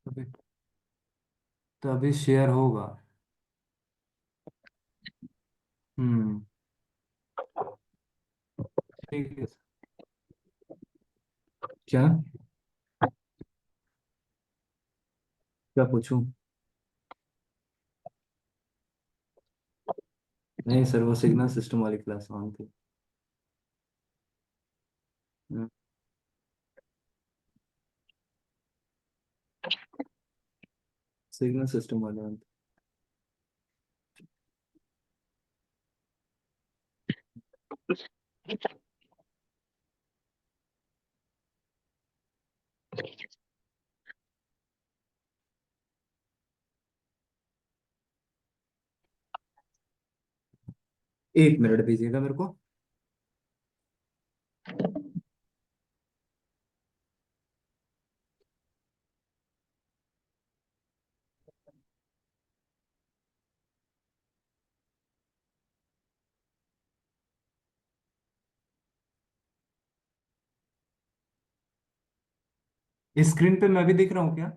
तभी तभी शेयर होगा। हम्म। ठीक है। क्या? क्या पूछूं? नहीं सर, वो सिग्नल सिस्टम वाली क्लास ऑन थी। सिग्नल सिस्टम वाले ऑन थे। 1 मिनट दीजिएगा मेरे को। स्क्रीन पे मैं भी दिख रहा हूँ क्या?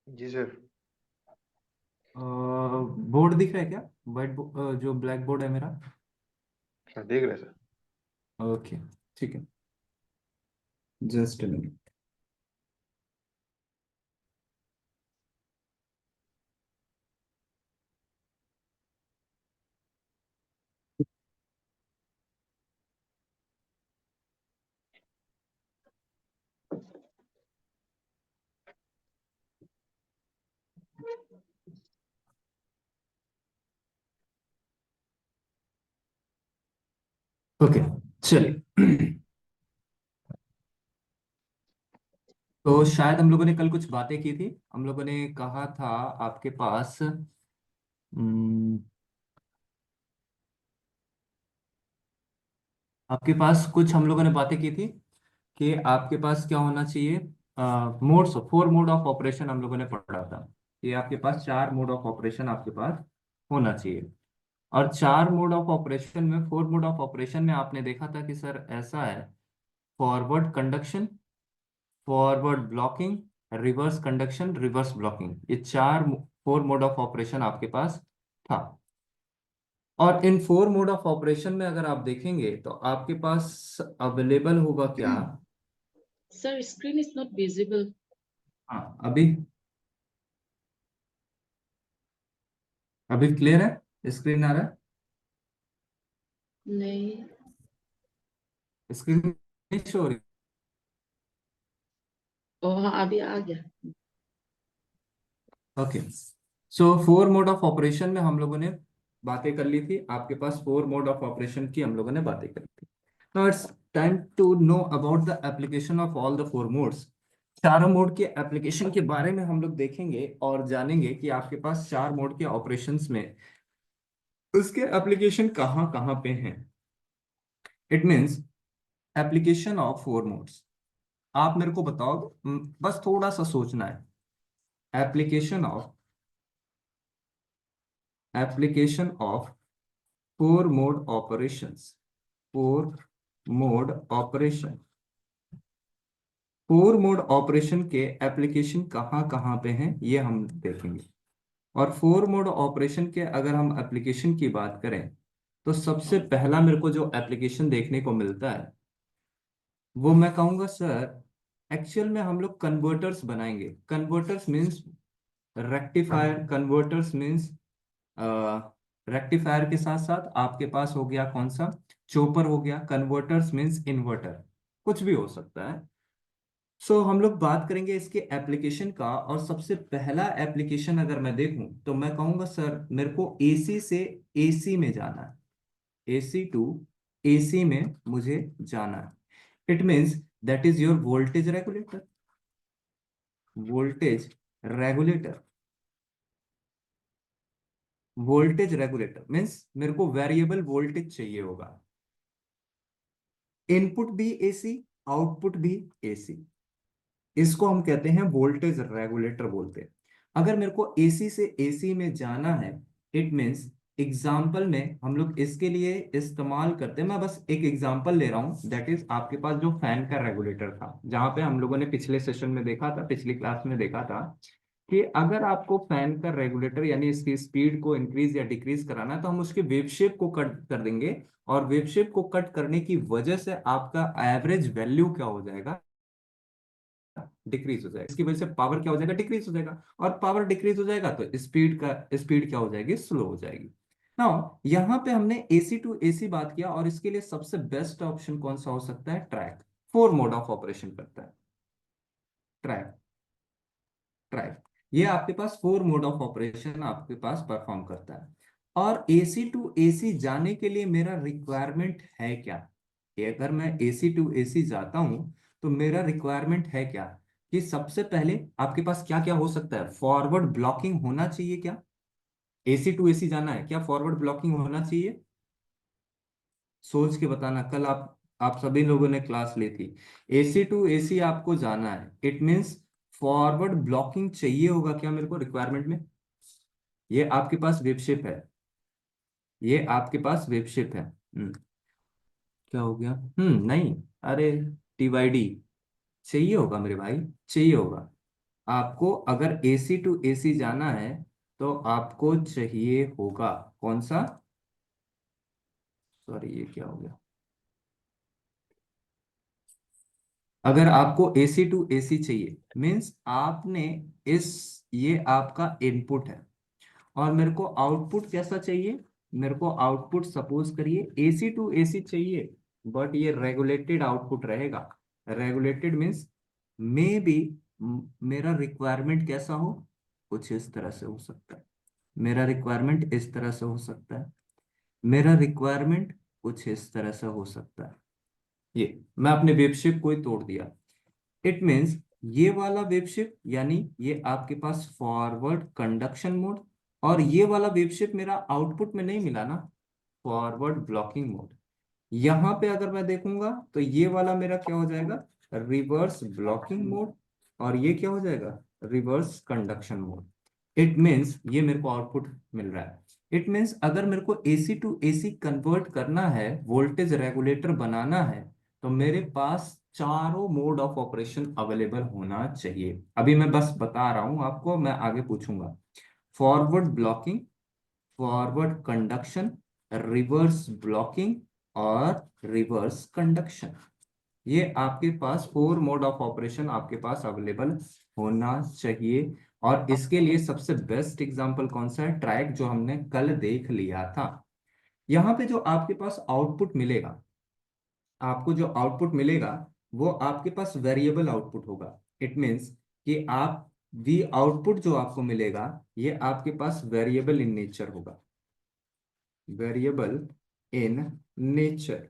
जी सर। बोर्ड दिख रहा है क्या? वाइट जो ब्लैक बोर्ड है मेरा। हाँ देख रहे हैं सर। ओके। ठीक है। Just minute. ओके। चलिए। तो शायद हम लोगों ने कल कुछ बातें की थी। हम लोगों ने कहा था आपके पास आपके पास कुछ हम लोगों ने बातें की थी कि आपके पास क्या होना चाहिए। मोड्स, 4 मोड ऑफ ऑपरेशन हम लोगों ने पढ़ा था कि आपके पास 4 मोड ऑफ ऑपरेशन आपके पास होना चाहिए। और 4 मोड ऑफ ऑपरेशन में, 4 मोड ऑफ ऑपरेशन में आपने देखा था कि सर ऐसा है: forward conduction, forward blocking, reverse conduction, reverse blocking. ये 4 मोड ऑफ ऑपरेशन आपके पास था। और इन 4 मोड ऑफ ऑपरेशन में अगर आप देखेंगे तो आपके पास अवेलेबल होगा क्या? Sir, screen is not visible. हाँ, अभी अभी क्लियर है? स्क्रीन आ रहा नहीं। है? स्क्रीन नहीं शो हो रही? हाँ, अभी आ गया। Okay. So 4 mode of operation में हम लोगों ने बातें कर ली थी। आपके पास 4 मोड ऑफ ऑपरेशन की हम लोगों ने बातें कर ली थी। Now it's time to know about the application of all the 4 modes. चारों मोड के एप्लीकेशन के बारे में हम लोग देखेंगे और जानेंगे कि आपके पास 4 मोड के ऑपरेशंस में उसके एप्लीकेशन कहाँ कहाँ पे हैं। It means application of 4 modes. आप मेरे को बताओ, बस थोड़ा सा सोचना है। Application of application of 4 mode operations. 4 mode operation. 4 mode operation के एप्लीकेशन कहाँ कहाँ पे हैं ये हम देखेंगे। और 4 मोड ऑपरेशन के अगर हम एप्लीकेशन की बात करें तो सबसे पहला मेरे को जो एप्लीकेशन देखने को मिलता है वो मैं कहूँगा सर, एक्चुअल में हम लोग कन्वर्टर्स बनाएंगे। Converters means rectifier. Converters means rectifier के साथ साथ आपके पास हो गया कौन सा, चोपर हो गया। कन्वर्टर्स मीन्स इन्वर्टर, कुछ भी हो सकता है। सो हम लोग बात करेंगे इसके एप्लीकेशन का। और सबसे पहला एप्लीकेशन अगर मैं देखूं तो मैं कहूंगा सर मेरे को एसी से एसी में जाना है। एसी टू एसी में मुझे जाना है। It means that is your voltage regulator. Voltage regulator. Voltage regulator means मेरे को वेरिएबल वोल्टेज चाहिए होगा। इनपुट भी एसी, आउटपुट भी एसी। इसको हम कहते हैं वोल्टेज रेगुलेटर बोलते हैं। अगर मेरे को एसी से एसी में जाना है, इट मीन्स एग्जाम्पल में हम लोग इसके लिए इस्तेमाल करते हैं, मैं बस एक एग्जाम्पल ले रहा हूँ, दैट इज आपके पास जो फैन का रेगुलेटर था, जहाँ पे हम लोगों ने पिछले सेशन में देखा था, पिछली क्लास में देखा था कि अगर आपको फैन का रेगुलेटर यानी इसकी स्पीड को इंक्रीज या डिक्रीज कराना है तो हम उसके वेव शेप को कट कर देंगे, और वेव शेप को कट करने की वजह से आपका एवरेज वैल्यू क्या हो जाएगा, डिक्रीज हो जाएगा। इसकी वजह से पावर क्या हो जाएगा, डिक्रीज हो जाएगा, और पावर डिक्रीज हो जाएगा तो स्पीड क्या हो जाएगी, स्लो हो जाएगी। नाउ यहाँ पे हमने एसी टू एसी बात किया, और इसके लिए सबसे बेस्ट ऑप्शन कौन सा हो सकता है, ट्रैक। 4 मोड ऑफ ऑपरेशन करता है ट्रैक। ट्रैक ये आपके पास 4 मोड ऑफ ऑपरेशन आपके पास परफॉर्म करता है। और एसी टू एसी जाने के लिए मेरा रिक्वायरमेंट है क्या, कि अगर मैं एसी टू एसी जाता हूं तो मेरा रिक्वायरमेंट है क्या, कि सबसे पहले आपके पास क्या क्या हो सकता है, फॉरवर्ड ब्लॉकिंग होना चाहिए क्या, एसी टू एसी जाना है क्या, फॉरवर्ड ब्लॉकिंग होना चाहिए, सोच के बताना। कल आप सभी लोगों ने क्लास ली थी, एसी टू एसी आपको जाना है, इट मीन्स फॉरवर्ड ब्लॉकिंग चाहिए होगा क्या मेरे को रिक्वायरमेंट में। ये आपके पास वेबशिप है, ये आपके पास वेबशिप है। क्या हो गया, नहीं, अरे टीवाईडी चाहिए होगा मेरे भाई, चाहिए होगा। आपको अगर एसी टू एसी जाना है तो आपको चाहिए होगा कौन सा, सॉरी ये क्या हो गया, अगर आपको एसी टू एसी चाहिए मीन्स आपने इस, ये आपका इनपुट है, और मेरे को आउटपुट कैसा चाहिए, मेरे को आउटपुट सपोज करिए एसी टू एसी चाहिए, बट ये रेगुलेटेड आउटपुट रहेगा। रेगुलेटेड मीन्स मे बी मेरा रिक्वायरमेंट कैसा हो, कुछ इस तरह से हो सकता है, मेरा रिक्वायरमेंट इस तरह से हो सकता है, मेरा रिक्वायरमेंट कुछ इस तरह से हो सकता है। ये मैं अपने वेबशिप को ही तोड़ दिया, इट मीन्स ये वाला वेवशिप यानी ये आपके पास फॉरवर्ड कंडक्शन मोड, और ये वाला वेवशिप मेरा आउटपुट में नहीं मिला ना, फॉरवर्ड ब्लॉकिंग मोड। यहाँ पे अगर मैं देखूंगा तो ये वाला मेरा क्या हो जाएगा, रिवर्स ब्लॉकिंग मोड, और ये क्या हो जाएगा, reverse conduction mode. It means ये मेरे को आउटपुट मिल रहा है। इट मीन्स अगर मेरे को एसी टू एसी कन्वर्ट करना है, वोल्टेज रेगुलेटर बनाना है, तो मेरे पास चारों मोड ऑफ ऑपरेशन अवेलेबल होना चाहिए। अभी मैं बस बता रहा हूं आपको, मैं आगे पूछूंगा। Forward blocking, forward conduction, reverse blocking, और रिवर्स कंडक्शन, ये आपके पास 4 मोड ऑफ ऑपरेशन आपके पास अवेलेबल होना चाहिए। और इसके लिए सबसे बेस्ट एग्जांपल कौन सा है, ट्रैक, जो हमने कल देख लिया था। यहाँ पे जो आपके पास आउटपुट मिलेगा, आपको जो आउटपुट मिलेगा वो आपके पास वेरिएबल आउटपुट होगा। इट मीन्स कि आप दी आउटपुट जो आपको मिलेगा ये आपके पास वेरिएबल इन नेचर होगा, वेरिएबल इन नेचर।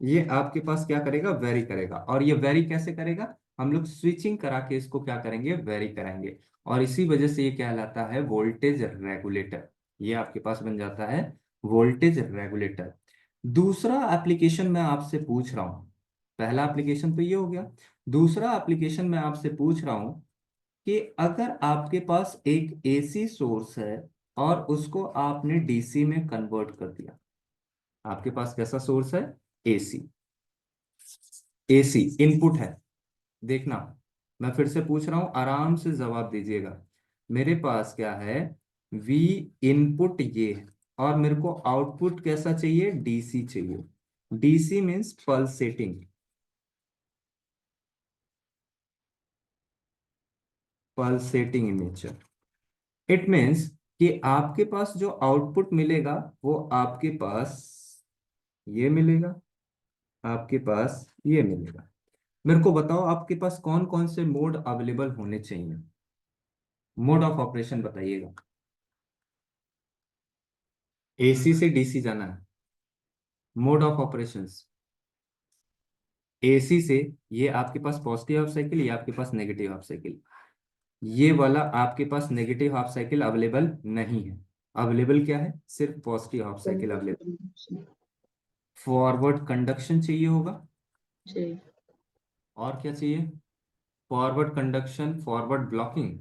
ये आपके पास क्या करेगा, वेरी करेगा, और ये वेरी कैसे करेगा, हम लोग स्विचिंग करा के इसको क्या करेंगे, वेरी कराएंगे, और इसी वजह से ये कहलाता है वोल्टेज रेगुलेटर। ये आपके पास बन जाता है वोल्टेज रेगुलेटर। दूसरा एप्लीकेशन मैं आपसे पूछ रहा हूं, पहला एप्लीकेशन तो ये हो गया, दूसरा एप्लीकेशन मैं आपसे पूछ रहा हूं कि अगर आपके पास एक एसी सोर्स है और उसको आपने डीसी में कन्वर्ट कर दिया, आपके पास कैसा सोर्स है, एसी, एसी इनपुट है। देखना, मैं फिर से पूछ रहा हूं, आराम से जवाब दीजिएगा। मेरे पास क्या है, वी इनपुट ये है, और मेरे को आउटपुट कैसा चाहिए, डीसी चाहिए। DC means pulsating, pulsating in nature. It means कि आपके पास जो आउटपुट मिलेगा वो आपके पास ये मिलेगा, आपके पास ये मिलेगा। मेरे को बताओ आपके पास कौन कौन से मोड अवेलेबल होने चाहिए, मोड ऑफ ऑपरेशन बताइएगा। एसी से डीसी जाना है, मोड ऑफ ऑपरेशंस एसी से, ये आपके पास पॉजिटिव हाफ साइकिल, ये आपके पास नेगेटिव हाफ साइकिल, ये वाला आपके पास नेगेटिव हाफ साइकिल अवेलेबल नहीं है। अवेलेबल क्या है, सिर्फ positive half cycle available. Forward conduction चाहिए होगा, जी। और क्या चाहिए, forward conduction, forward blocking,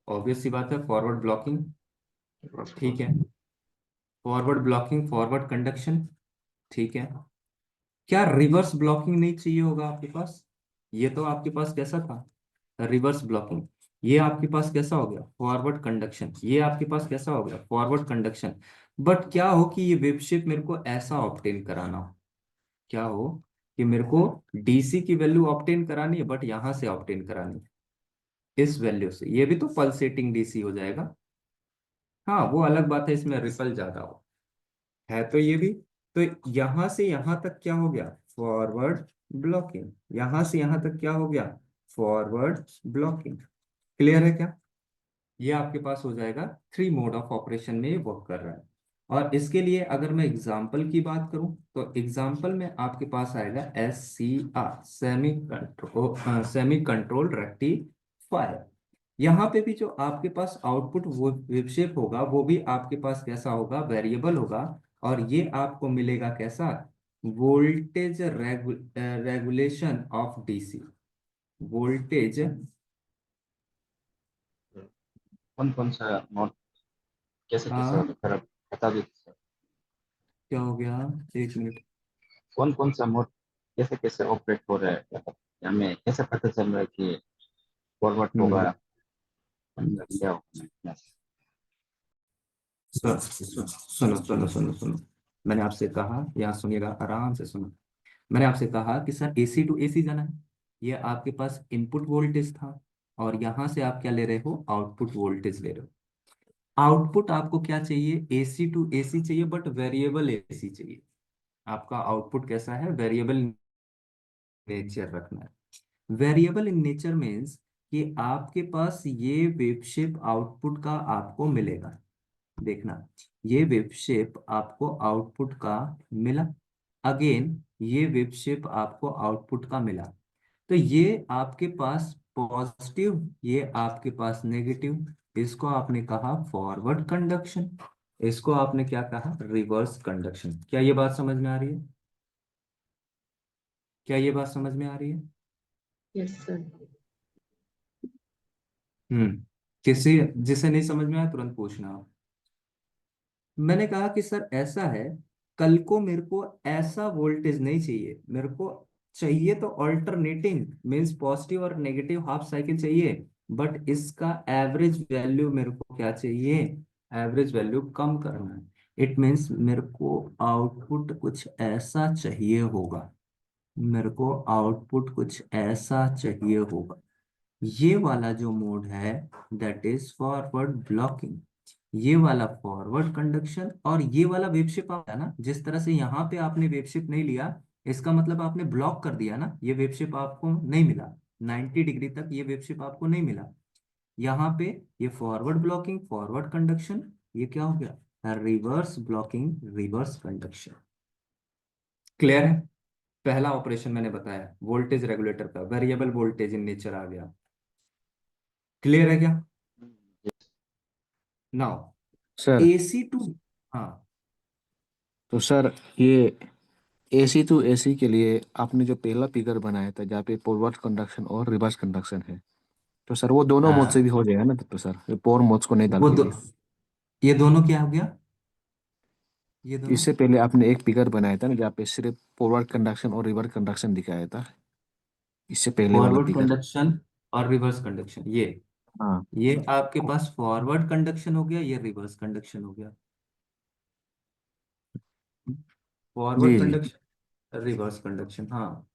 obvious सी बात है फॉरवर्ड ब्लॉकिंग, ठीक है। फॉरवर्ड ब्लॉकिंग, फॉरवर्ड कंडक्शन, ठीक है। क्या रिवर्स ब्लॉकिंग नहीं चाहिए होगा आपके पास? ये तो आपके पास कैसा था, रिवर्स ब्लॉकिंग। ये आपके पास कैसा हो गया, फॉरवर्ड कंडक्शन। ये आपके पास कैसा हो गया, फॉरवर्ड कंडक्शन। बट क्या हो कि ये वेव शेप मेरे को ऐसा ऑब्टेन कराना हो, क्या हो कि मेरे को डीसी की वैल्यू ऑब्टेन करानी है, बट यहां से ऑब्टेन करानी है इस वैल्यू से। ये भी तो पल्सेटिंग डीसी हो जाएगा। हाँ वो अलग बात है, इसमें रिपल ज्यादा हो है तो ये भी। तो यहां से यहां तक क्या हो गया, फॉरवर्ड ब्लॉकिंग। यहां से यहां तक क्या हो गया, फॉरवर्ड ब्लॉकिंग। क्लियर है क्या? ये आपके पास हो जाएगा, थ्री मोड ऑफ ऑपरेशन में ये वर्क कर रहा है। और इसके लिए अगर मैं एग्जाम्पल की बात करूं तो एग्जाम्पल में आपके पास आएगा SCR, सेमी कंट्रोल रेक्टिफायर। यहाँ पे भी जो आपके पास आउटपुट वो वेव शेप होगा वो भी आपके पास कैसा होगा, वेरिएबल होगा। और ये आपको मिलेगा कैसा, voltage regulation of DC, voltage. कौन कौन सा मोड कैसे कैसे हाँ होता है सर, आप बता दीजिए सर। क्या हो गया, एक मिनट। कौन कौन सा मोड कैसे कैसे ऑपरेट हो रहा है, हमें कैसे पता चल रहा है कि फॉरवर्ड होगा हम्म मतलब क्या होगा। सुनो सुनो सुनो सुनो। मैंने आपसे कहा, यहाँ सुनिएगा, आराम से सुनो। मैंने आपसे कहा कि सर AC टू AC जाना है। ये आपके पास इनपुट वोल्टेज था, और यहाँ से आप क्या ले रहे हो, आउटपुट वोल्टेज ले रहे हो। आउटपुट आपको क्या चाहिए, AC टू AC चाहिए, बट वेरिएबल AC चाहिए। आपका आउटपुट कैसा है, वेरिएबल नेचर रखना है। वेरिएबल इन नेचर मीन्स कि आपके पास ये वेव शेप आउटपुट का आपको मिलेगा। देखना, ये वेव शेप आपको आउटपुट का मिला, अगेन ये वेव शेप आपको आउटपुट का मिला। तो ये आपके पास पॉजिटिव, ये आपके पास नेगेटिव। इसको आपने कहा फॉरवर्ड कंडक्शन, इसको आपने क्या कहा, रिवर्स कंडक्शन। क्या ये बात समझ में आ रही है? क्या ये बात समझ में आ रही है? Yes, sir. किसी जिसे नहीं समझ में आया तुरंत पूछना आप। मैंने कहा कि सर ऐसा है, कल को मेरे को ऐसा वोल्टेज नहीं चाहिए, मेरे को चाहिए तो ऑल्टरनेटिंग मींस पॉजिटिव और नेगेटिव हाफ साइकिल चाहिए। बट इसका एवरेज वैल्यू मेरे को क्या चाहिए, एवरेज वैल्यू कम करना है। इट मीन्स मेरे को आउटपुट कुछ ऐसा चाहिए होगा, मेरे को आउटपुट कुछ ऐसा चाहिए होगा। ये वाला जो मोड है दैट इज फॉरवर्ड ब्लॉकिंग। ये वाला फॉरवर्ड कंडक्शन, और ये वाला वेव शेप है ना, जिस तरह से यहाँ पे आपने वेव शेप नहीं लिया, इसका मतलब आपने ब्लॉक कर दिया ना, ये वेव शेप आपको नहीं मिला। 90 डिग्री तक ये वेव शेप आपको नहीं मिला। यहाँ पे ये फॉरवर्ड ब्लॉकिंग, फॉरवर्ड कंडक्शन, ये क्या हो गया, reverse blocking, reverse conduction. Clear है? पहला ऑपरेशन मैंने बताया वोल्टेज रेगुलेटर का, वेरिएबल वोल्टेज इन नेचर आ गया। क्लियर है क्या? नाउ सर AC टू, हाँ तो सर ये AC to AC के लिए आपने जो पहला फिगर बनाया था जहाँ पे फॉरवर्ड कंडक्शन और रिवर्स कंडक्शन है, तो सर वो दोनों मोड से हाँ भी हो जाएगा ना तब तो सर, ये पोर मोड्स को नहीं डाल वो के दो, भी। ये दोनों क्या हो गया, ये दोनों इससे पहले आपने एक फिगर बनाया था ना जहाँ पे सिर्फ फॉरवर्ड कंडक्शन और रिवर्स कंडक्शन दिखाया था, इससे पहले वाला फॉरवर्ड फिगर। कंडक्शन और रिवर्स कंडक्शन। हाँ ये आपके पास फॉरवर्ड कंडक्शन हो गया, ये रिवर्स कंडक्शन हो गया। फॉरवर्ड जी जी कंडक्शन, रिवर्स कंडक्शन, हाँ।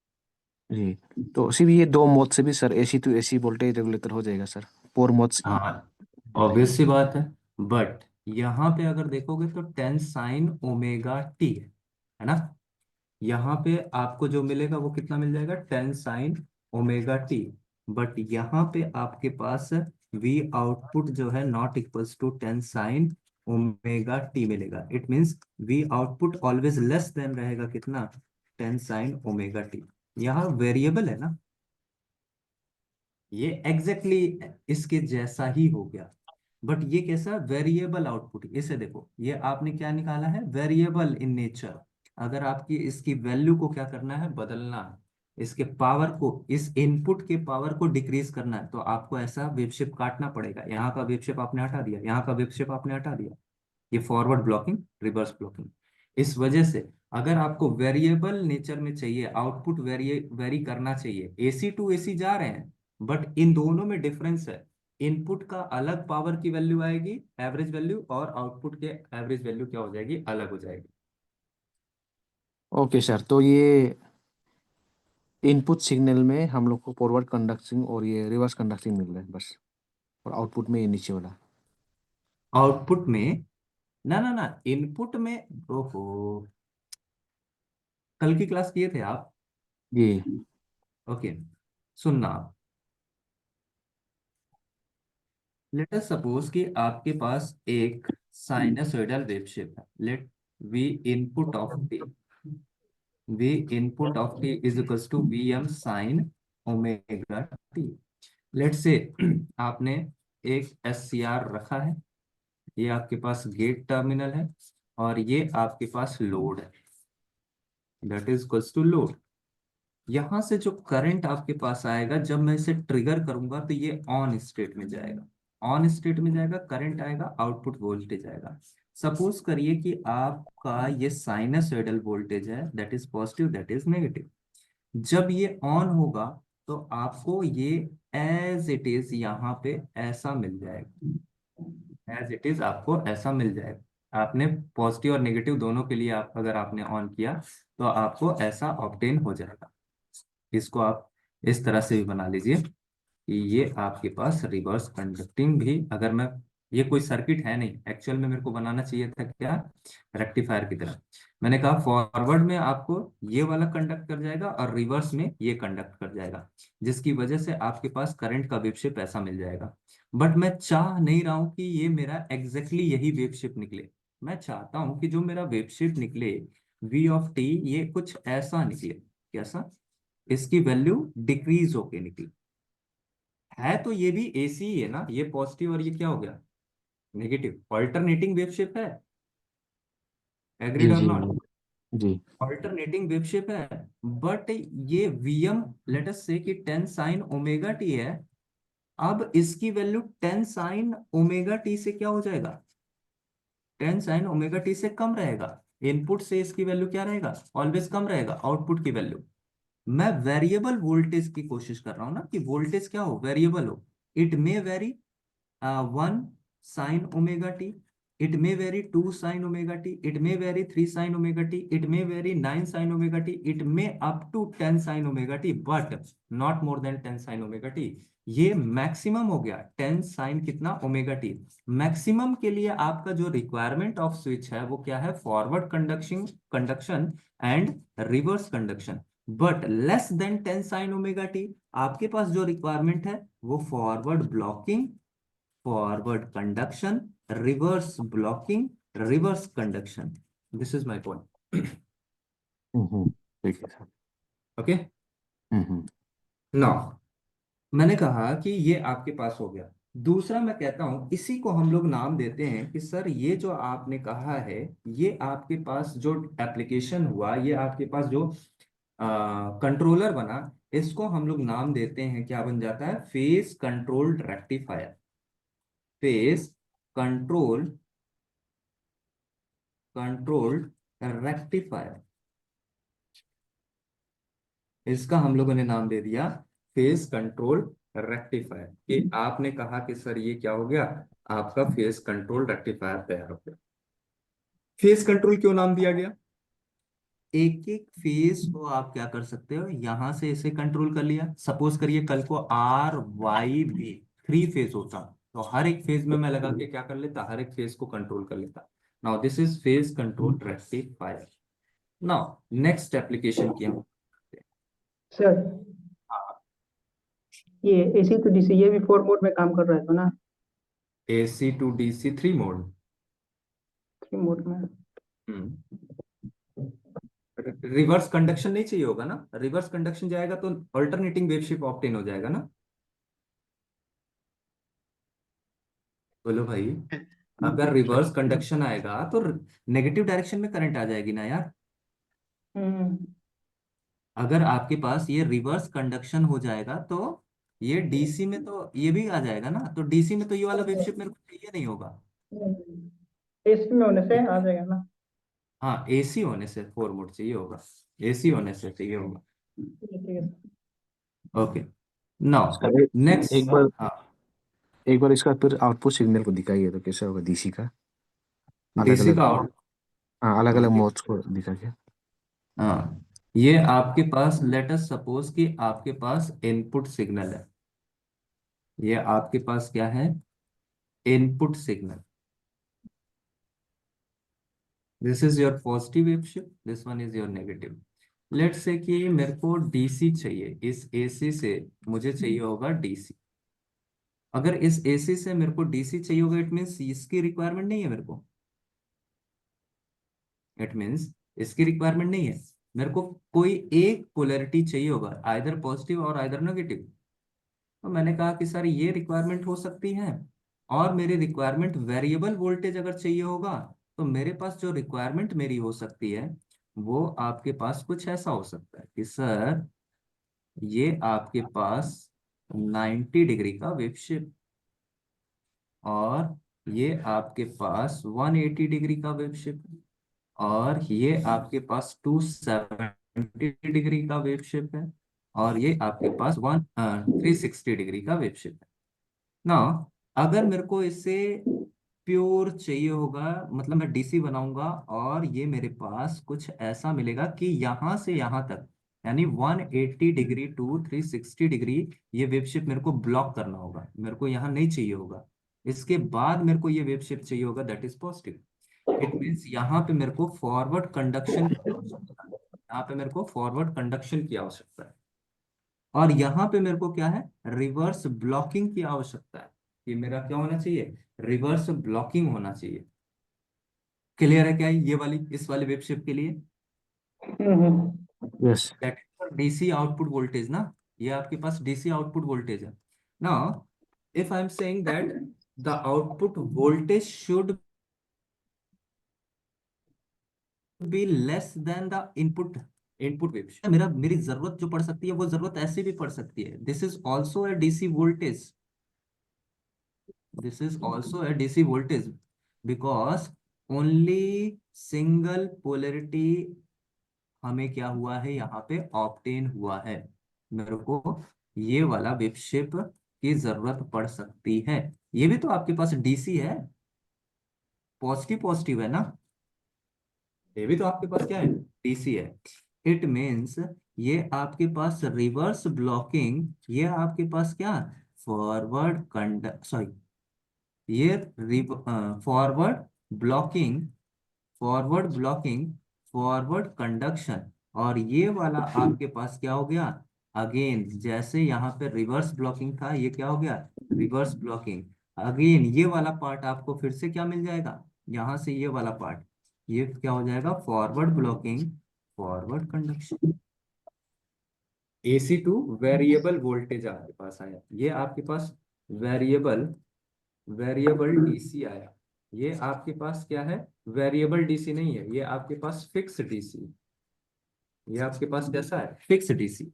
जी। तो सिर्फ ये दो मोड से भी sir AC to AC voltage regulator हो जाएगा सर, पोर मोड्स। हाँ ऑब्वियस सी बात है। बट यहाँ पे अगर देखोगे तो 10 sin ωt है ना। यहाँ पे आपको जो मिलेगा वो कितना मिल जाएगा, 10 sin ωt। बट यहाँ पे आपके पास V आउटपुट जो है not equals to 10 sin ωt मिलेगा। It means V output always less than रहेगा कितना, 10 sin ωt। यहाँ वेरिएबल है ना, ये एग्जैक्टली इसके जैसा ही हो गया। बट ये कैसा, वेरिएबल आउटपुट। इसे देखो, ये आपने क्या निकाला है, वेरिएबल इन नेचर। अगर आपकी इसकी वैल्यू को क्या करना है, बदलना है, इसके पावर को, इस इनपुट के पावर को डिक्रीज करना है, तो आपको ऐसा वेव शेप काटना पड़ेगा। यहाँ का वेव शेप आपने हटा दिया, यहाँ का वेव शेप आपने हटा दिया। ये फॉरवर्ड ब्लॉकिंग, रिवर्स ब्लॉकिंग। इस वजह से अगर आपको वेरिएबल नेचर में चाहिए, आउटपुट वेरी करना चाहिए, एसी टू एसी जा रहे हैं, बट इन दोनों में डिफरेंस है। इनपुट का अलग पावर की वैल्यू आएगी, एवरेज वैल्यू, और आउटपुट के एवरेज वैल्यू क्या हो जाएगी, अलग हो जाएगी। ओके सर, तो ये इनपुट सिग्नल में हम लोग को फॉरवर्ड कंडक्टिंग और ये रिवर्स कंडक्टिंग मिल रहा है बस, और आउटपुट में ये नीचे वाला। आउटपुट में ना ना ना, इनपुट में, ओहो, कल की क्लास किए थे आप? जी ओके, सुनना आप। लेट अस सपोज कि आपके पास एक साइनसोइडल वेव शेप है। Let V input of T, V input of T is equals to V M sine omega T. Let say आपने एक एस सी आर रखा है, ये आपके पास गेट टर्मिनल है, और ये आपके पास लोड है, that is equals to load. यहां से जो करंट आपके पास आएगा, जब मैं इसे ट्रिगर करूंगा तो ये ऑन स्टेट में जाएगा। ऑन स्टेट में जाएगा, करंट आएगा, आउटपुट वोल्टेज आएगा। सपोज करिए कि आपका ये साइनसोइडल वोल्टेज है, that is positive, that is negative. जब ये ऑन होगा तो आपको ये एज इट इज यहाँ पे ऐसा मिल जाएगा, एज इट इज आपको ऐसा मिल जाएगा। आपने पॉजिटिव और नेगेटिव दोनों के लिए आप अगर आपने ऑन किया तो आपको ऐसा ऑब्टेन हो जाएगा। इसको आप इस तरह से भी बना लीजिए कि ये आपके पास रिवर्स कंडक्टिंग भी, अगर मैं, ये कोई सर्किट है नहीं, एक्चुअल में मेरे को बनाना चाहिए था क्या, रेक्टिफायर की तरह। मैंने कहा फॉरवर्ड में आपको ये वाला कंडक्ट कर जाएगा और रिवर्स में ये कंडक्ट कर जाएगा, जिसकी वजह से आपके पास करंट का वेव शेप ऐसा मिल जाएगा। बट मैं चाह नहीं रहा हूं कि ये मेरा एग्जैक्टली यही वेव शेप निकले। मैं चाहता हूं कि जो मेरा वेव शेप निकले, वी ऑफ टी, ये कुछ ऐसा निकले। कैसा? इसकी वैल्यू डिक्रीज होके निकली है। तो ये भी एसी ही है ना, ये पॉजिटिव और ये क्या हो गया, नेगेटिव। ऑल्टरनेटिंग वेव शेप है, एग्रीड जी और जी नॉट? जी। ऑल्टरनेटिंग वेव शेप है, बट ये वीएम लेट अस से कि 10 साइन ओमेगा टी है। अब इसकी वैल्यू 10 साइन ओमेगा टी से क्या हो जाएगा, 10 साइन ओमेगा टी से कम रहेगा। इनपुट से इसकी वैल्यू क्या रहेगा, ऑलवेज कम रहेगा, आउटपुट की वैल्यू। मैं वेरिएबल वोल्टेज की कोशिश कर रहा हूं ना, कि वोल्टेज क्या हो, वेरिएबल हो। It may vary 1 sine omega T, it may vary 2 sine omega T, it may vary 3 sine omega T, it may vary 9 sine omega T, it may up to 10 sine omega T, but not more than 10 sine omega T. ये maximum हो गया 10 sign कितना, omega T. Maximum के लिए आपका जो requirement off switch है वो क्या है, forward conduction and reverse conduction. But less than 10 sine omega T, आपके पास जो रिक्वायरमेंट है वो forward blocking, forward conduction, reverse blocking, reverse conduction. This is my point. ठीक है सर। ओके, हम्म। नाउ मैंने कहा कि ये आपके पास हो गया। दूसरा मैं कहता हूं, इसी को हम लोग नाम देते हैं कि सर ये जो आपने कहा है, ये आपके पास जो एप्लीकेशन हुआ, ये आपके पास जो कंट्रोलर बना, इसको हम लोग नाम देते हैं, क्या बन जाता है, phase controlled rectifier. Phase control controlled rectifier, इसका हम लोगों ने नाम दे दिया फेज कंट्रोल रेक्टिफायर। कि आपने कहा कि सर ये क्या हो गया, आपका फेज कंट्रोल रेक्टिफायर तैयार हो गया। फेज कंट्रोल क्यों नाम दिया गया, एक एक फेज को आप क्या कर सकते हो, यहां से इसे कंट्रोल कर लिया। सपोज करिए कल को आर वाई बी 3 फेज होता, तो हर एक फेज में मैं लगा के क्या कर लेता, हर एक फेज को कंट्रोल कर लेता। Now this is phase control rectifier. Now next application की हम, सर हाँ, ये एसी तो डीसी ये भी 4 मोड में काम कर रहा है तो ना, AC to DC 3 mode. 3 mode में। रिवर्स कंडक्शन नहीं चाहिए होगा ना, रिवर्स कंडक्शन जाएगा तो अल्टरनेटिंग वेव शेप ऑब्टेन हो जाएगा ना। बोलो भाई, अगर रिवर्स कंडक्शन आएगा तो नेगेटिव डायरेक्शन में करंट आ जाएगी ना यार। हम्म अगर आपके पास ये रिवर्स कंडक्शन हो जाएगा तो ये डीसी में तो ये भी आ जाएगा ना, तो डीसी में तो ये वाला वेव शेप मेरे को चाहिए नहीं होगा। एसी में होने से आ जाएगा ना। हाँ, एसी होने से फोर मोड चाहिए होगा, एसी होने से चाहिए होगा। ठीक है। Okay, now sir next. हाँ, एक बार इसका फिर आउटपुट सिग्नल को दिखाइए तो कैसे होगा डीसी का, अलग डीसी अलग। का आउट। हाँ, अलग अलग ओके, मोड्स को दिखा के। हाँ, ये आपके पास लेट अस सपोज कि आपके पास इनपुट सिग्नल है, ये आपके पास क्या है, input signal. This is your positive wave shape, this one is your negative. Let say कि मेरे को डीसी चाहिए, इस एसी से मुझे चाहिए होगा डीसी। अगर इस एसी से मेरे को डीसी चाहिए होगा, इट मीन्स इसकी रिक्वायरमेंट नहीं है मेरे को, इट मीन्स इसकी रिक्वायरमेंट नहीं है मेरे को, कोई एक पोलैरिटी चाहिए होगा, आइदर पॉजिटिव और आइदर नेगेटिव। तो मैंने कहा कि सर ये रिक्वायरमेंट हो सकती है, और मेरी रिक्वायरमेंट वेरिएबल वोल्टेज अगर चाहिए होगा, तो मेरे पास जो रिक्वायरमेंट मेरी हो सकती है वो आपके पास कुछ ऐसा हो सकता है कि सर ये आपके पास 90 डिग्री का वेव शेप, और ये आपके पास 180 डिग्री का वेव शेप, और ये आपके पास 270 डिग्री का वेव शेप है, और ये आपके पास 360 डिग्री का वेव शेप है ना। अगर मेरे को इसे प्योर चाहिए होगा, मतलब मैं डीसी बनाऊंगा और ये मेरे पास कुछ ऐसा मिलेगा कि यहां से यहां तक, यानी 180 डिग्री टू 360 डिग्री ये वेव शेप मेरे को ब्लॉक करना होगा, मेरे को यहाँ नहीं चाहिए होगा। इसके बाद मेरे को ये वेव शेप चाहिए होगा, that is positive. It means यहाँ पे मेरे को फॉरवर्ड कंडक्शन की आवश्यकता है, यहाँ पे मेरे को फॉरवर्ड कंडक्शन की आवश्यकता है, और यहाँ पे मेरे को क्या है, रिवर्स ब्लॉकिंग की आवश्यकता है। ये मेरा क्या होना चाहिए, रिवर्स ब्लॉकिंग होना चाहिए। क्लियर है क्या ये वाली, इस वाले वेब शेप के लिए? Yes. That is DC output voltage ना, ये आपके पास डीसी आउटपुट वोल्टेज है। Now if I am saying that the output voltage should be less than the input, input wave, मेरी जरूरत जो पड़ सकती है वो जरूरत ऐसी भी पड़ सकती है, this is also a DC voltage, this is also a DC voltage because only single polarity हमें क्या हुआ है यहाँ पे ऑब्टेन हुआ है, मेरे को ये वाला वेव शेप की जरूरत पड़ सकती है। ये भी तो आपके पास डीसी है, पॉजिटिव पॉजिटिव है ना, ये भी तो आपके पास क्या है, डीसी है। इट मीन्स ये आपके पास रिवर्स ब्लॉकिंग, ये आपके पास क्या, फॉरवर्ड कंडक्ट, सॉरी, ये forward blocking, forward blocking, forward conduction, और ये वाला आपके पास क्या हो गया, अगेन जैसे यहाँ पे रिवर्स ब्लॉकिंग था, ये क्या हो गया, रिवर्स ब्लॉकिंग। अगेन ये वाला पार्ट आपको फिर से क्या मिल जाएगा, यहाँ से ये वाला पार्ट, ये क्या हो जाएगा, forward blocking, forward conduction. AC two variable voltage आपके पास आया, ये आपके पास वेरिएबल, वेरिएबल डीसी आया। ये आपके पास क्या है, वेरिएबल डीसी नहीं है, ये आपके पास फिक्स डीसी, ये आपके पास कैसा है, फिक्स डीसी।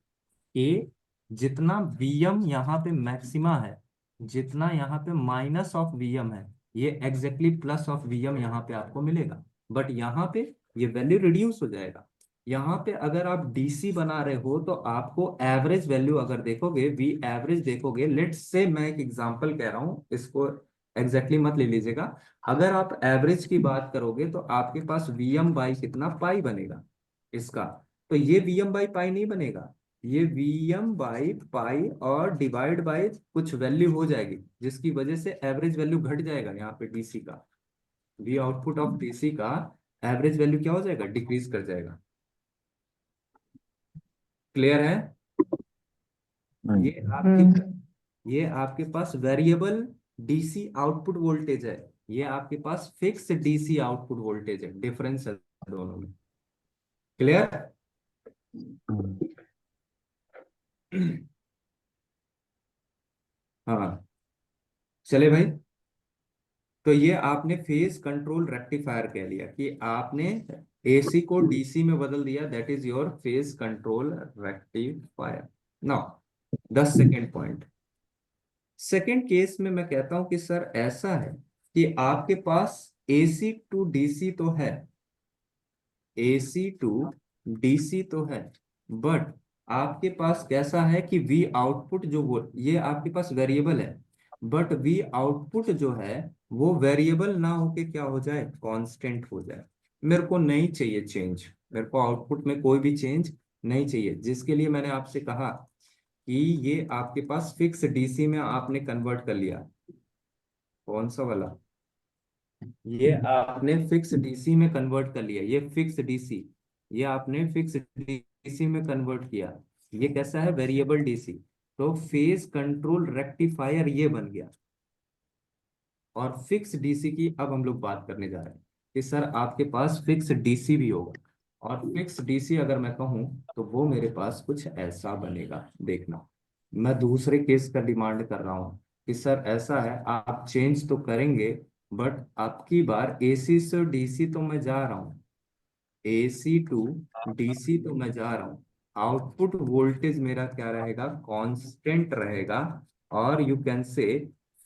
ए जितना वीएम यहाँ पे मैक्सिमा है, जितना यहाँ पे माइनस ऑफ वीएम है, ये एग्जैक्टली प्लस ऑफ वीएम यहाँ पे आपको मिलेगा, बट यहाँ पे ये वैल्यू रिड्यूस हो जाएगा। यहाँ पे अगर आप डीसी बना रहे हो तो आपको एवरेज वैल्यू अगर देखोगे, वी एवरेज देखोगे, लेट्स से मैं एक एग्जांपल कह रहा हूँ, इसको एग्जैक्टली मत ले लीजिएगा। अगर आप एवरेज की बात करोगे तो आपके पास वीएम बाई कितना, पाई बनेगा इसका, तो ये वीएम बाई पाई नहीं बनेगा, ये वीएम बाई पाई और डिवाइड बाई कुछ वैल्यू हो जाएगी, जिसकी वजह से एवरेज वैल्यू घट जाएगा यहाँ पे डीसी का, वी आउटपुट ऑफ डीसी का एवरेज वैल्यू क्या हो जाएगा, डिक्रीज कर जाएगा। क्लियर है? ये ये आपके पास वेरिएबल डीसी आउटपुट वोल्टेज है, ये आपके पास फिक्स डीसी आउटपुट वोल्टेज है, डिफरेंस है दोनों में। क्लियर? हाँ, चले भाई, तो ये आपने फेज कंट्रोल रेक्टिफायर कह लिया कि आपने एसी को डीसी में बदल दिया, that is your phase control rectifier. Now the second point, second case में मैं कहता हूं कि सर ऐसा है कि आपके पास एसी टू डीसी तो है, एसी टू डीसी तो है, बट आपके पास कैसा है कि वी आउटपुट जो वो ये आपके पास वेरिएबल है, बट वी आउटपुट जो है वो वेरिएबल ना होके क्या हो जाए, कांस्टेंट हो जाए। मेरे को नहीं चाहिए चेंज, मेरे को आउटपुट में कोई भी चेंज नहीं चाहिए, जिसके लिए मैंने आपसे कहा कि ये आपके पास फिक्स डीसी में आपने कन्वर्ट कर लिया। कौन सा वाला, ये आपने फिक्स डीसी में कन्वर्ट कर लिया, ये फिक्स डीसी, ये आपने फिक्स डीसी में कन्वर्ट किया। ये कैसा है, वेरिएबल डीसी। तो फेज कंट्रोल रेक्टिफायर ये बन गया। और फिक्स डीसी की अब हम लोग बात करने जा रहे हैं कि सर आपके पास फिक्स डीसी भी होगा, और फिक्स डीसी अगर मैं कहूँ तो वो मेरे पास कुछ ऐसा बनेगा। देखना, मैं दूसरे केस का डिमांड कर रहा हूँ कि सर ऐसा है, आप चेंज तो करेंगे, बट आपकी बार एसी से डीसी तो मैं जा रहा हूँ, एसी टू डीसी तो मैं जा रहा हूँ, आउटपुट वोल्टेज मेरा क्या रहेगा, कांस्टेंट रहेगा, और you can say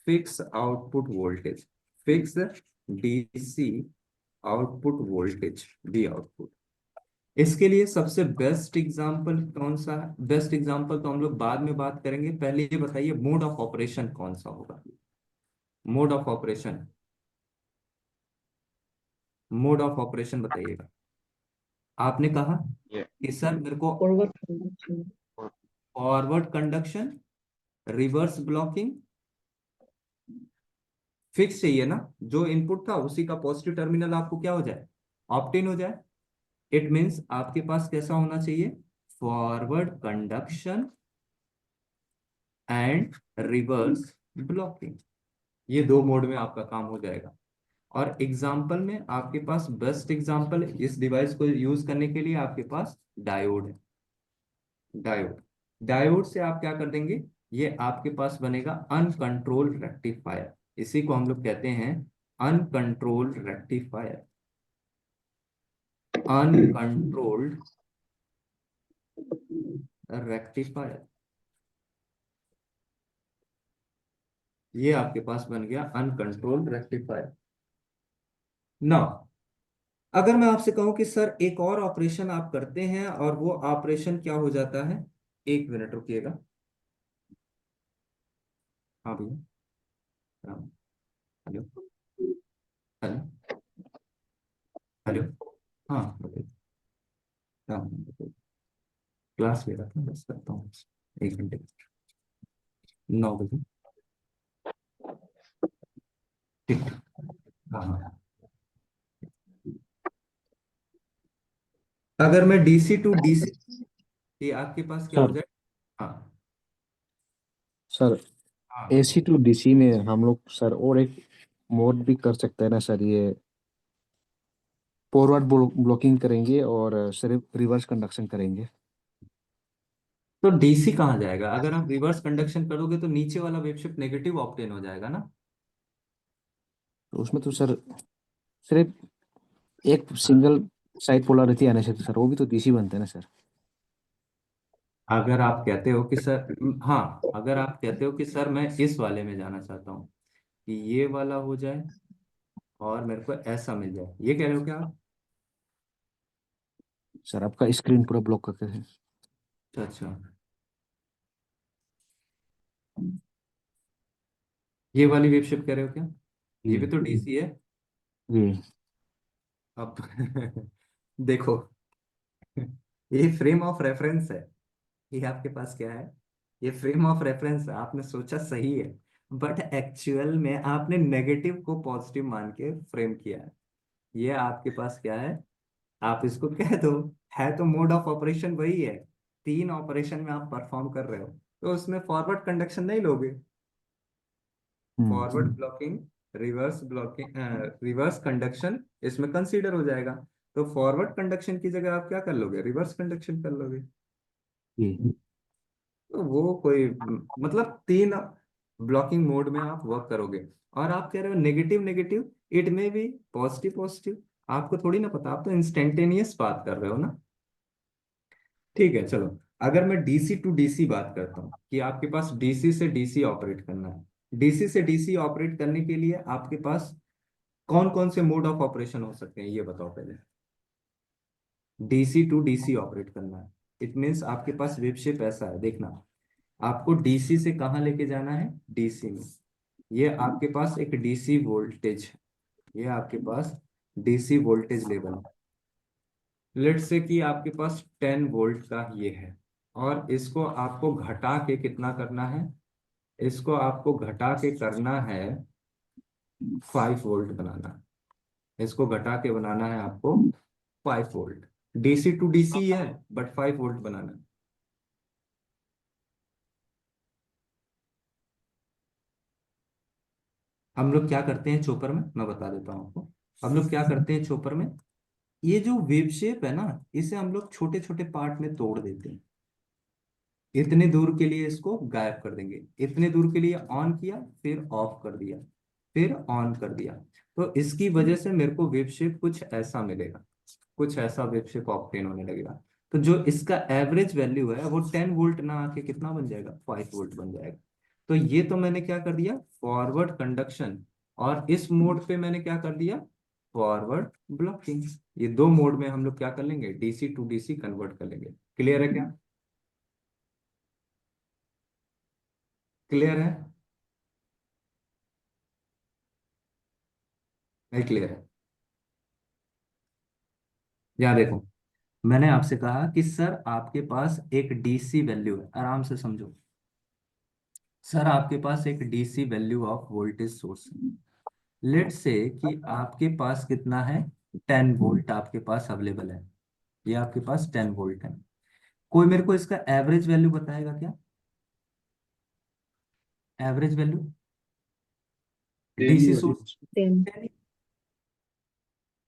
fix output voltage, fix DC output voltage, D output. इसके लिए सबसे बेस्ट एग्जांपल कौन सा है, बेस्ट एग्जांपल तो हम लोग बाद में बात करेंगे, पहले ये बताइए मोड ऑफ ऑपरेशन कौन सा होगा, mode of operation, mode of operation बताइएगा। आपने कहा ये कि सर मेरे को Forward conduction. Forward conduction, reverse blocking, fix चाहिए ना, जो इनपुट था उसी का पॉजिटिव टर्मिनल आपको क्या हो जाए, ऑप्टेन हो जाए। इट मीन्स आपके पास कैसा होना चाहिए, forward conduction and reverse blocking, ये दो मोड में आपका काम हो जाएगा। और एग्जाम्पल में आपके पास बेस्ट एग्जाम्पल इस डिवाइस को यूज करने के लिए आपके पास डायोड है, डायोड, डायोड से आप क्या कर देंगे, ये आपके पास बनेगा अनकंट्रोल्ड रेक्टिफायर, इसी को हम लोग कहते हैं अनकंट्रोल्ड रेक्टिफायर, अनकंट्रोल्ड रेक्टिफायर, ये आपके पास बन गया अनकंट्रोल्ड रेक्टिफायर। नाउ अगर मैं आपसे कहूं कि सर एक और ऑपरेशन आप करते हैं और वो ऑपरेशन क्या हो जाता है, एक मिनट रुकिएगा, हाँ भैया, हाँ, हेलो, हेलो, हेलो, हाँ बताइए, हाँ बताइए, क्लास ले रहा था, बस करता हूँ 1 घंटे, 9 बजे, ठीक, हाँ हाँ। अगर मैं डीसी टू डीसी, ये आपके पास क्या हो सर जाए, हाँ सर हाँ एसी टू डीसी में हम लोग सर और एक मोड भी कर सकते हैं ना सर, ये फॉरवर्ड ब्लॉकिंग करेंगे और सिर्फ रिवर्स कंडक्शन करेंगे। तो डीसी कहाँ जाएगा, अगर आप रिवर्स कंडक्शन करोगे तो नीचे वाला वेव शिफ्ट नेगेटिव ऑप्टेन हो जाएगा ना। तो उसमें तो सर सिर्फ एक सिंगल साइड पोलरिटी आने से तो सर वो भी तो डीसी बनते हैं ना सर। अगर आप कहते हो कि सर, हाँ अगर आप कहते हो कि सर मैं इस वाले में जाना चाहता हूँ कि ये वाला हो जाए और मेरे को ऐसा मिल जाए, ये कह रहे हो क्या आप? सर आपका स्क्रीन पूरा ब्लॉक करके है। अच्छा अच्छा, ये वाली वेव शिफ्ट कह रहे हो क्या, ये भी जी तो डीसी है। जी। अब देखो, ये फ्रेम ऑफ रेफरेंस है, ये आपके पास क्या है, ये फ्रेम ऑफ रेफरेंस है, आपने सोचा सही है, बट एक्चुअल में आपने नेगेटिव को पॉजिटिव मान के फ्रेम किया है। ये आपके पास क्या है, आप इसको कह दो, है तो मोड ऑफ ऑपरेशन वही है, 3 ऑपरेशन में आप परफॉर्म कर रहे हो, तो उसमें फॉरवर्ड कंडक्शन नहीं लोगे, forward blocking, reverse blocking, reverse conduction इसमें कंसीडर हो जाएगा। तो फॉरवर्ड कंडक्शन की जगह आप क्या कर लोगे, रिवर्स कंडक्शन कर लोगे। जी। तो वो कोई मतलब 3, ब्लॉकिंग मोड में आप वर्क करोगे। और आप कह रहे हो नेगेटिव नेगेटिव, इट में भी पॉजिटिव पॉजिटिव, आपको थोड़ी ना पता, आप तो इंस्टेंटेनियस बात कर रहे हो ना। ठीक है चलो, अगर मैं डीसी टू डीसी बात करता हूँ कि आपके पास डीसी से डीसी ऑपरेट करना है, डीसी से डीसी ऑपरेट करने के लिए आपके पास कौन कौन से मोड ऑफ ऑपरेशन हो सकते हैं ये बताओ पहले। डीसी टू डीसी ऑपरेट करना है, इट मीन्स आपके पास वेव शेप ऐसा है, देखना आपको डीसी से कहाँ लेके जाना है, डीसी में। ये आपके पास एक डीसी वोल्टेज है, ये आपके पास डीसी वोल्टेज लेवल है। लेट्स से कि आपके पास 10 वोल्ट का ये है, और इसको आपको घटा के कितना करना है, इसको आपको घटा के करना है 5 वोल्ट बनाना है, इसको घटा के बनाना है आपको 5 वोल्ट। डीसी टू डीसी है बट 5 वोल्ट बनाना है। हम लोग क्या करते हैं चोपर में, मैं बता देता हूँ आपको। हम लोग क्या करते हैं चोपर में, ये जो वेव शेप है ना, इसे हम लोग छोटे छोटे पार्ट में तोड़ देते हैं। इतने दूर के लिए इसको गायब कर देंगे, इतने दूर के लिए ऑन किया फिर ऑफ कर दिया, फिर ऑन कर दिया, तो इसकी वजह से मेरे को वेव शेप कुछ ऐसा मिलेगा, कुछ ऐसा वेव शेप ऑब्टेन होने लगेगा। तो जो इसका एवरेज वैल्यू है वो 10 वोल्ट ना आके कितना बन जाएगा, 5 वोल्ट बन जाएगा। तो ये तो मैंने क्या कर दिया, फॉरवर्ड कंडक्शन, और इस मोड पे मैंने क्या कर दिया, फॉरवर्ड ब्लॉकिंग। ये दो मोड में हम लोग क्या कर लेंगे, डीसी टू डीसी कन्वर्ट कर लेंगे। क्लियर है क्या, क्लियर है, नहीं क्लियर है? यहाँ देखो, मैंने आपसे कहा कि सर आपके पास एक डीसी वैल्यू है, आराम से समझो। सर आपके पास एक DC value of voltage source है, लेट से कि आपके पास कितना है, 10 वोल्ट आपके पास अवेलेबल है, ये आपके पास 10 वोल्ट है। कोई मेरे को इसका एवरेज वैल्यू बताएगा क्या, एवरेज वैल्यू डीसी सोर्स। 10.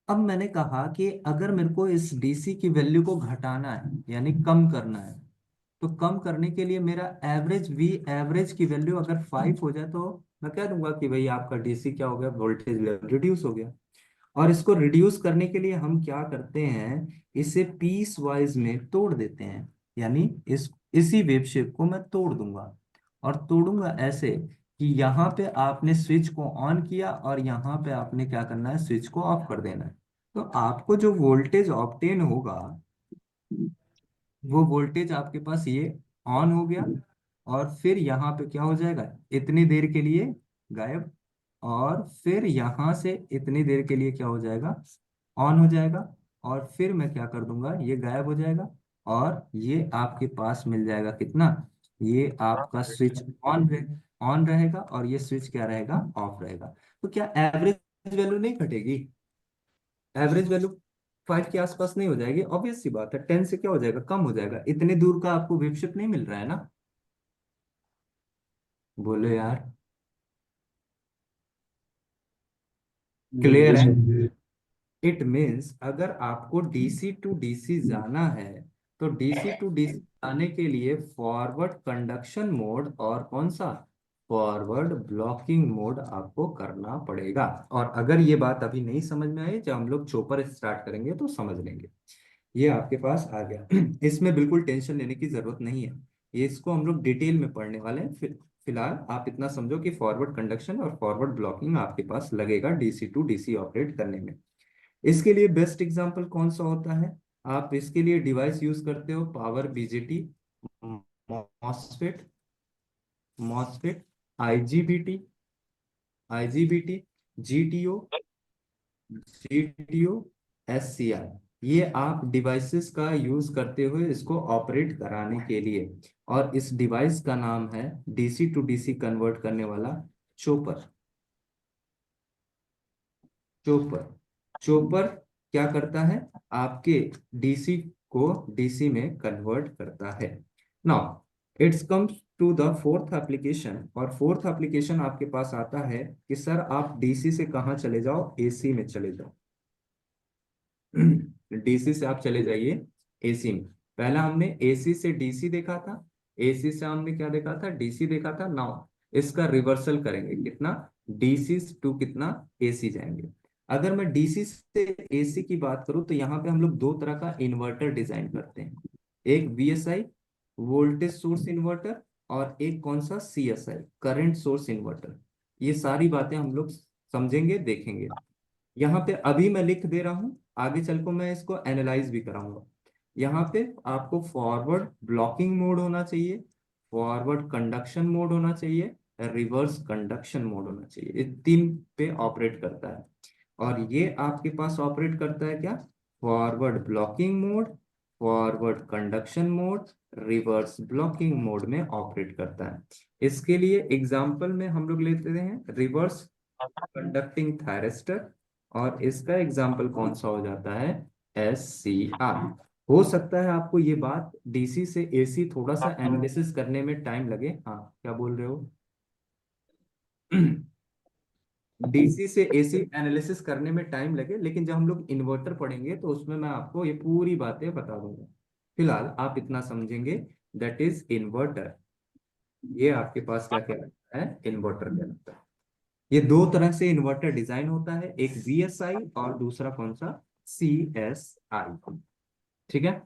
अब मैंने कहा कि अगर मेरे को इस डीसी की वैल्यू को घटाना है यानी कम करना है, तो कम करने के लिए मेरा एवरेज वी एवरेज की वैल्यू अगर 5 हो जाए तो मैं कह दूंगा कि भाई आपका डीसी क्या हो गया, वोल्टेज लेवल रिड्यूस हो गया। और इसको रिड्यूस करने के लिए हम क्या करते हैं, इसे पीस वाइज में तोड़ देते हैं, यानी इसी वेव शेप को मैं तोड़ दूंगा, और तोड़ूंगा ऐसे कि यहाँ पे आपने स्विच को ऑन किया और यहाँ पे आपने क्या करना है, स्विच को ऑफ कर देना है। तो आपको जो वोल्टेज ऑब्टेन होगा, वो वोल्टेज आपके पास ये ऑन हो गया, और फिर यहाँ पे क्या हो जाएगा, इतनी देर के लिए गायब, और फिर यहाँ से इतनी देर के लिए क्या हो जाएगा, ऑन हो जाएगा, और फिर मैं क्या कर दूंगा, ये गायब हो जाएगा, और ये आपके पास मिल जाएगा कितना, ये आपका स्विच ऑन रहेगा, और ये स्विच क्या रहेगा, ऑफ रहेगा। तो क्या एवरेज वैल्यू नहीं घटेगी, एवरेज वैल्यू 5 के आसपास नहीं हो जाएगी? ऑब्वियस सी बात है, 10 से क्या हो जाएगा, कम हो जाएगा, इतने दूर का आपको वेव शेप नहीं मिल रहा है ना, बोलो यार, क्लियर है? इट मीन्स अगर आपको डीसी टू डीसी जाना है, तो डीसी टू डीसी जाने के लिए फॉरवर्ड कंडक्शन मोड और कौन सा, फॉरवर्ड ब्लॉकिंग मोड आपको करना पड़ेगा। और अगर ये बात अभी नहीं समझ में आई, जब हम लोग चोपर स्टार्ट करेंगे तो समझ लेंगे। ये आपके पास आ गया इसमें बिल्कुल टेंशन लेने की जरूरत नहीं है, ये इसको हम लोग डिटेल में पढ़ने वाले हैं। फिलहाल आप इतना समझो कि फॉरवर्ड कंडक्शन और फॉरवर्ड ब्लॉकिंग आपके पास लगेगा डीसी टू डीसी ऑपरेट करने में। इसके लिए बेस्ट एग्जांपल कौन सा होता है, आप इसके लिए डिवाइस यूज करते हो, power BJT, MOSFET, MOSFET, IGBT, IGBT, GTO, GTO, SCI, ये आप डिवाइसेस का यूज करते हुए इसको ऑपरेट कराने के लिए। और इस डिवाइस का नाम है डीसी टू डीसी कन्वर्ट करने वाला चोपर। चोपर, चोपर क्या करता है, आपके डीसी को डीसी में कन्वर्ट करता है। Now it's comes to the fourth application, और फोर्थ एप्लीकेशन आपके पास आता है कि सर आप डीसी से कहाँ चले जाओ, एसी में चले जाओ। डीसी से आप चले जाइए एसी में। पहला हमने एसी से डीसी देखा था, एसी से हमने क्या देखा था, डीसी देखा था। नाउ इसका रिवर्सल करेंगे, कितना, डीसी टू कितना, एसी जाएंगे। अगर मैं डीसी से एसी की बात करूं तो यहाँ पे हम लोग दो तरह का इन्वर्टर डिजाइन करते हैं। एक वीएसआई, वोल्टेज सोर्स इन्वर्टर, और एक कौन सा, सीएसआई, करंट सोर्स इन्वर्टर। ये सारी बातें हम लोग समझेंगे, देखेंगे। यहाँ पे अभी मैं लिख दे रहा हूँ, आगे चल को मैं इसको एनालाइज भी कराऊंगा। यहाँ पे आपको फॉरवर्ड ब्लॉकिंग मोड होना चाहिए, फॉरवर्ड कंडक्शन मोड होना चाहिए, रिवर्स कंडक्शन मोड होना चाहिए। ये तीन पे ऑपरेट करता है। और ये आपके पास ऑपरेट करता है क्या, forward blocking mode, forward conduction mode, reverse blocking mode में ऑपरेट करता है। इसके लिए एग्जांपल में हम लोग लेते हैं रिवर्स कंडक्टिंग थायरिस्टर, और इसका एग्जांपल कौन सा हो जाता है, SCR। हो सकता है आपको ये बात डीसी से एसी थोड़ा सा एनालिसिस करने में टाइम लगे। हाँ, क्या बोल रहे हो? डीसी से एसी एनालिसिस करने में टाइम लगे, लेकिन जब हम लोग इन्वर्टर पढ़ेंगे तो उसमें मैं आपको ये पूरी बातें बता दूंगा। फिलहाल आप इतना समझेंगे, दैट इज इन्वर्टर। ये आपके पास क्या क्या लगता है, इन्वर्टर क्या लगता है। ये दो तरह से इन्वर्टर डिजाइन होता है, एक वीएसआई और दूसरा कौन सा, सीएसआई। ठीक है,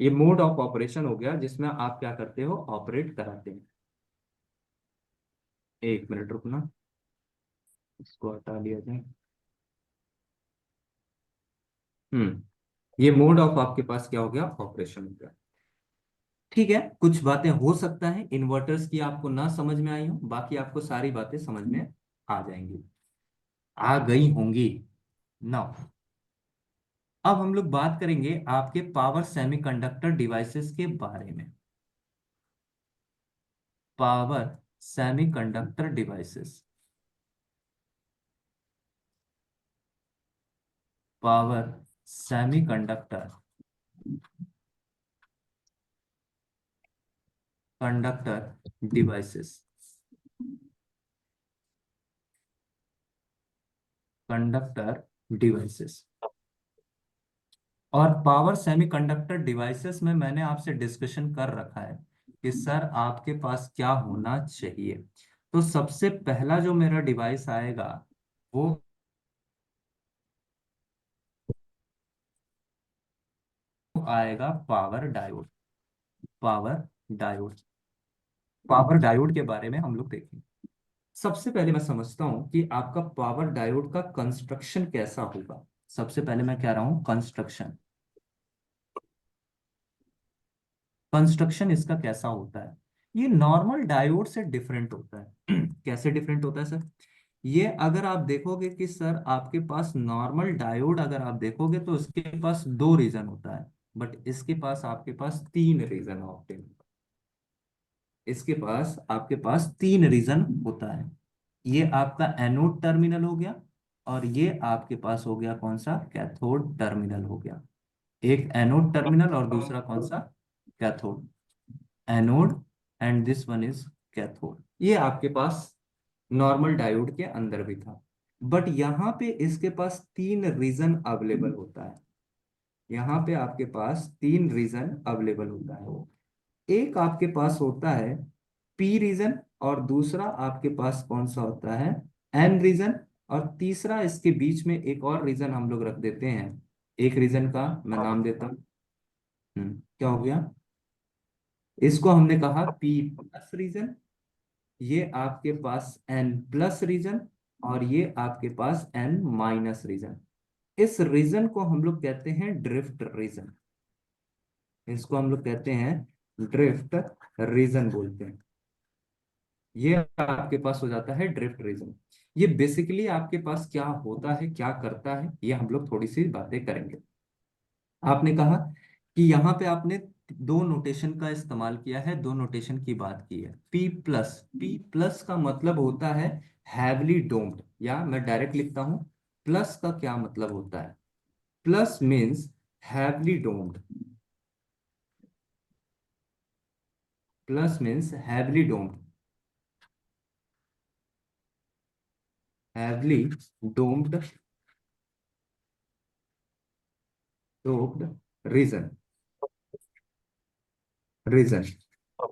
ये मोड ऑफ ऑपरेशन हो गया जिसमें आप क्या करते हो, ऑपरेट कराते हैं। एक मिनट रुकना, इसको हटा लिया जाए। ये मोड ऑफ आपके पास क्या हो गया, ऑपरेशन हो गया। ठीक है, कुछ बातें हो सकता है इन्वर्टर्स की आपको ना समझ में आई हो, बाकी आपको सारी बातें समझ में आ जाएंगी, आ गई होंगी ना। अब हम लोग बात करेंगे आपके पावर सेमीकंडक्टर डिवाइसेस के बारे में। Power semiconductor devices, power semiconductor conductor devices, conductor devices. और पावर सेमीकंडक्टर डिवाइसेस में मैंने आपसे डिस्कशन कर रखा है कि सर आपके पास क्या होना चाहिए। तो सबसे पहला जो मेरा डिवाइस आएगा वो आएगा power diode. Power diode, power diode के बारे में हम लोग देखेंगे। सबसे पहले मैं समझता हूं कि आपका पावर डायोड का कंस्ट्रक्शन कैसा होगा। सबसे पहले मैं कह रहा हूं कंस्ट्रक्शन, कंस्ट्रक्शन इसका कैसा होता है। ये नॉर्मल डायोड से डिफरेंट होता है। कैसे डिफरेंट होता है सर? ये अगर आप देखोगे कि सर आपके पास नॉर्मल डायोड अगर आप देखोगे तो उसके पास दो रीजन होता है, बट इसके पास आपके पास तीन रीजन होते हैं। इसके पास आपके पास तीन रीजन होता है। ये आपका एनोड टर्मिनल हो गया, और ये आपके पास हो गया कौन सा, कैथोड टर्मिनल हो गया। एक एनोड टर्मिनल और दूसरा कौन सा, cathode. Anode and this one is cathode. ये आपके पास नॉर्मल डायोड के अंदर भी था, बट यहाँ पे इसके पास तीन रीजन अवेलेबल होता है। यहाँ पे आपके पास तीन रीजन अवेलेबल होता है। एक आपके पास होता है पी रीजन, और दूसरा आपके पास कौन सा होता है, एन रीजन, और तीसरा इसके बीच में एक और रीजन हम लोग रख देते हैं। एक रीजन का मैं नाम देता हूँ, क्या हो गया, इसको हमने कहा पी प्लस रीजन। ये आपके पास एन प्लस रीजन, और ये आपके पास एन माइनस रीजन। इस रीजन को हम लोग कहते हैं ड्रिफ्ट रीजन। इसको हम लोग कहते हैं ड्रिफ्ट रीजन बोलते हैं। ये आपके पास हो जाता है ड्रिफ्ट रीजन। ये बेसिकली आपके पास क्या होता है, क्या करता है, ये हम लोग थोड़ी सी बातें करेंगे। आपने कहा कि यहाँ पे आपने दो नोटेशन का इस्तेमाल किया है, दो नोटेशन की बात की है। पी प्लस, पी प्लस का मतलब होता है हैवली डोम्ड, या मैं डायरेक्ट लिखता हूं, प्लस का क्या मतलब होता है, plus means heavily doped. Plus means heavily doped, heavily doped, doped region, region.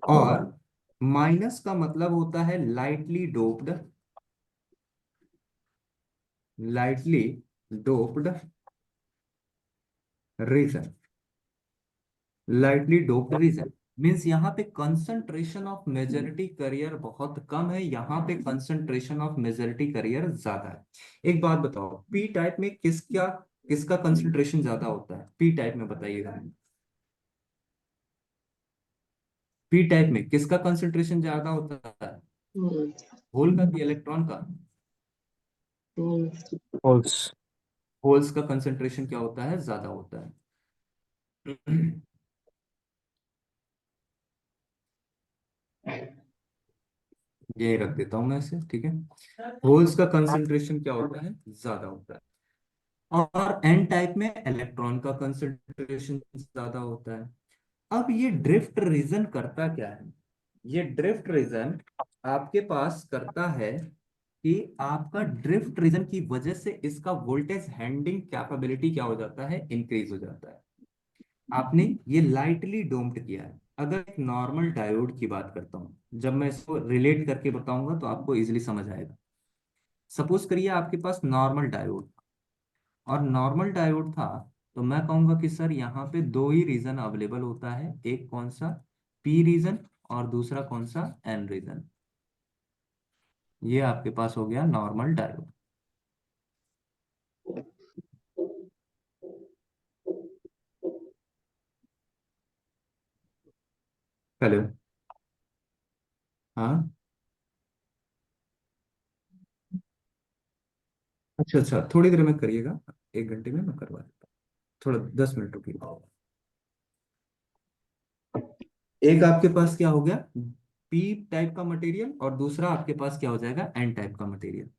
और माइनस का मतलब होता है lightly doped region. Lightly doped region means यहाँ पे कंसंट्रेशन ऑफ मेजॉरिटी करियर बहुत कम है, यहाँ पे कंसंट्रेशन ऑफ मेजॉरिटी करियर ज्यादा है। एक बात बताओ, पी टाइप में किसका कंसंट्रेशन ज्यादा होता है? पी टाइप में बताइएगा। पी टाइप में किसका कंसंट्रेशन ज्यादा होता है? Hold, होल का कि इलेक्ट्रॉन का? hold. होल्स। होल्स का कंसंट्रेशन क्या होता है? ज्यादा होता है। ये रख देता हूं मैं इसे, ठीक है। होल्स का कंसंट्रेशन क्या होता है? ज्यादा होता है। और एन टाइप में इलेक्ट्रॉन का कंसंट्रेशन ज्यादा होता है। अब ये ड्रिफ्ट रीजन करता क्या है? ये ड्रिफ्ट रीजन आपके पास करता है कि आपका ड्रिफ्ट रीजन की वजह से इसका वोल्टेज हैंडलिंग कैपेबिलिटी क्या हो जाता है? इंक्रीज हो जाता है। आपने ये लाइटली डोम्ड किया है। अगर एक नॉर्मल डायोड की बात करता हूं, जब मैं इसको रिलेट करके बताऊंगा तो आपको इजीली समझ आएगा। सपोज करिए आपके पास नॉर्मल डायोड, और नॉर्मल डायोड था, तो मैं कहूंगा कि सर यहाँ पे दो ही रीजन अवेलेबल होता है, एक कौन सा? पी रीजन, और दूसरा कौन सा? N region. ये आपके पास हो गया नॉर्मल डायोड। हेलो। हाँ, अच्छा अच्छा, थोड़ी देर में करिएगा, 1 घंटे में मैं करवा देता हूँ। थोड़ा 10 मिनट रुकिए। एक आपके पास क्या हो गया? पी टाइप का मटेरियल, और दूसरा आपके पास क्या हो जाएगा? एन टाइप का मटेरियल।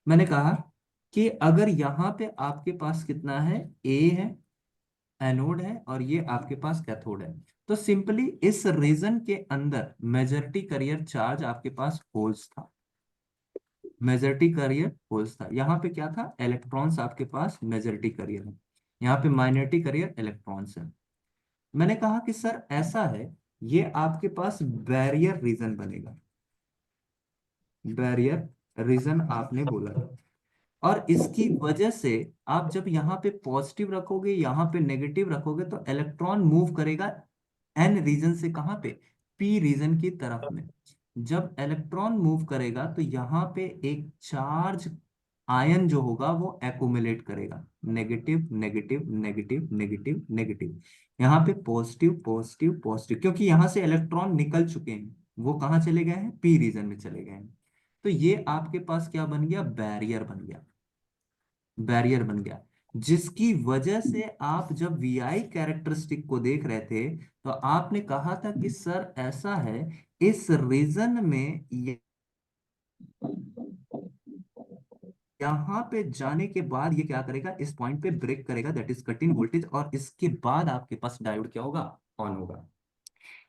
मैंने कहा कि अगर यहाँ पे आपके पास कितना है? ए है, एनोड है, और ये आपके पास कैथोड है। तो सिंपली इस रीजन के अंदर मेजॉरिटी करियर चार्ज आपके पास होल्स था। मेजॉरिटी करियर होल्स था। यहाँ पे क्या था? इलेक्ट्रॉन्स आपके पास मेजॉरिटी करियर है, यहाँ पे माइनॉरिटी करियर इलेक्ट्रॉन्स है। मैंने कहा कि सर ऐसा है, ये आपके पास बैरियर रीजन बनेगा। बैरियर रीजन आपने बोला, और इसकी वजह से आप जब यहाँ पे पॉजिटिव रखोगे, यहाँ पे नेगेटिव रखोगे, तो इलेक्ट्रॉन मूव करेगा एन रीजन से कहाँ पे? पी रीजन की तरफ में। जब इलेक्ट्रॉन मूव करेगा तो यहाँ पे एक चार्ज आयन जो होगा वो एक्यूमुलेट करेगा, negative negative negative negative negative. यहाँ पे पॉजिटिव पॉजिटिव पॉजिटिव, क्योंकि यहाँ से इलेक्ट्रॉन निकल चुके हैं, वो कहाँ चले गए हैं? पी रीजन में चले गए हैं। तो ये आपके पास क्या बन गया? बैरियर बन गया। बैरियर बन गया, जिसकी वजह से आप जब वीआई कैरेक्टरिस्टिक को देख रहे थे, तो आपने कहा था कि सर ऐसा है, इस रीजन में यहाँ पे जाने के बाद ये क्या करेगा? इस पॉइंट पे ब्रेक करेगा, that is cut in voltage, और इसके बाद आपके पास डायोड क्या होगा? ऑन होगा।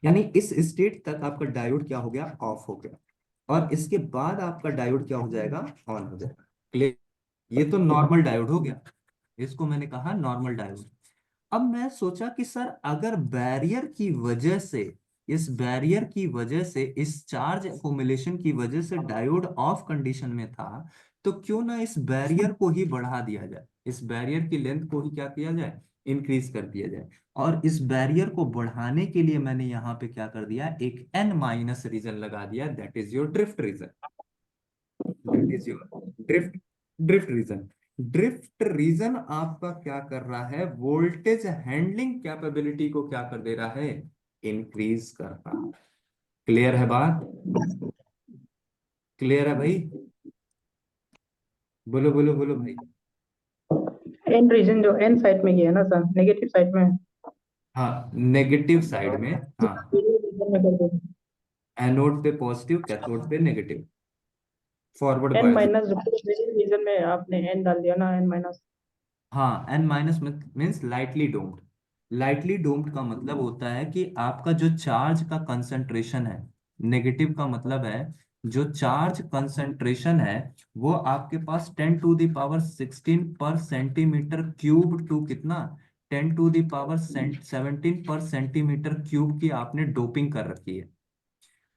यानी इस स्टेट तक आपका डायोड क्या हो गया? ऑफ हो गया, और इसके बाद आपका डायोड क्या हो जाएगा? ऑन हो जाएगा। क्लियर? ये तो नॉर्मल डायोड हो गया, इसको मैंने कहा नॉर्मल डायोड। अब मैं सोचा कि सर अगर बैरियर की वजह से, इस बैरियर की वजह से, इस चार्ज एक्युमुलेशन की वजह से डायोड ऑफ कंडीशन में था, तो क्यों ना इस बैरियर को ही बढ़ा दिया जाए, इस बैरियर की लेंथ को ही क्या किया जाए? इंक्रीज कर दिया जाए। और इस बैरियर को बढ़ाने के लिए मैंने यहाँ पे क्या कर दिया? एक n माइनस रीजन लगा दिया, that is your drift region. That is your drift drift region. Drift region आपका क्या कर रहा है? वोल्टेज हैंडलिंग कैपेबिलिटी को क्या कर दे रहा है? इंक्रीज कर रहा है। क्लियर है बात? क्लियर है भाई? बोलो बोलो बोलो भाई। एन रीजन जो एन साइड में गया ना सर, नेगेटिव साइड में। हाँ, नेगेटिव साइड में, हाँ। रीजन में कर दो। एनोड पे पॉजिटिव, कैथोड पे negative, forward N bias. Minus region में आपने एन डाल दिया ना, एन माइनस। हाँ, N minus means lightly doped. Lightly doped का मतलब होता है कि आपका जो चार्ज का कंसंट्रेशन है, नेगेटिव का मतलब है जो चार्ज कंसंट्रेशन है, वो आपके पास 10⁻16 पर सेंटीमीटर क्यूब टू कितना? 10⁻17 पर सेंटीमीटर क्यूब की आपने डोपिंग कर रखी है।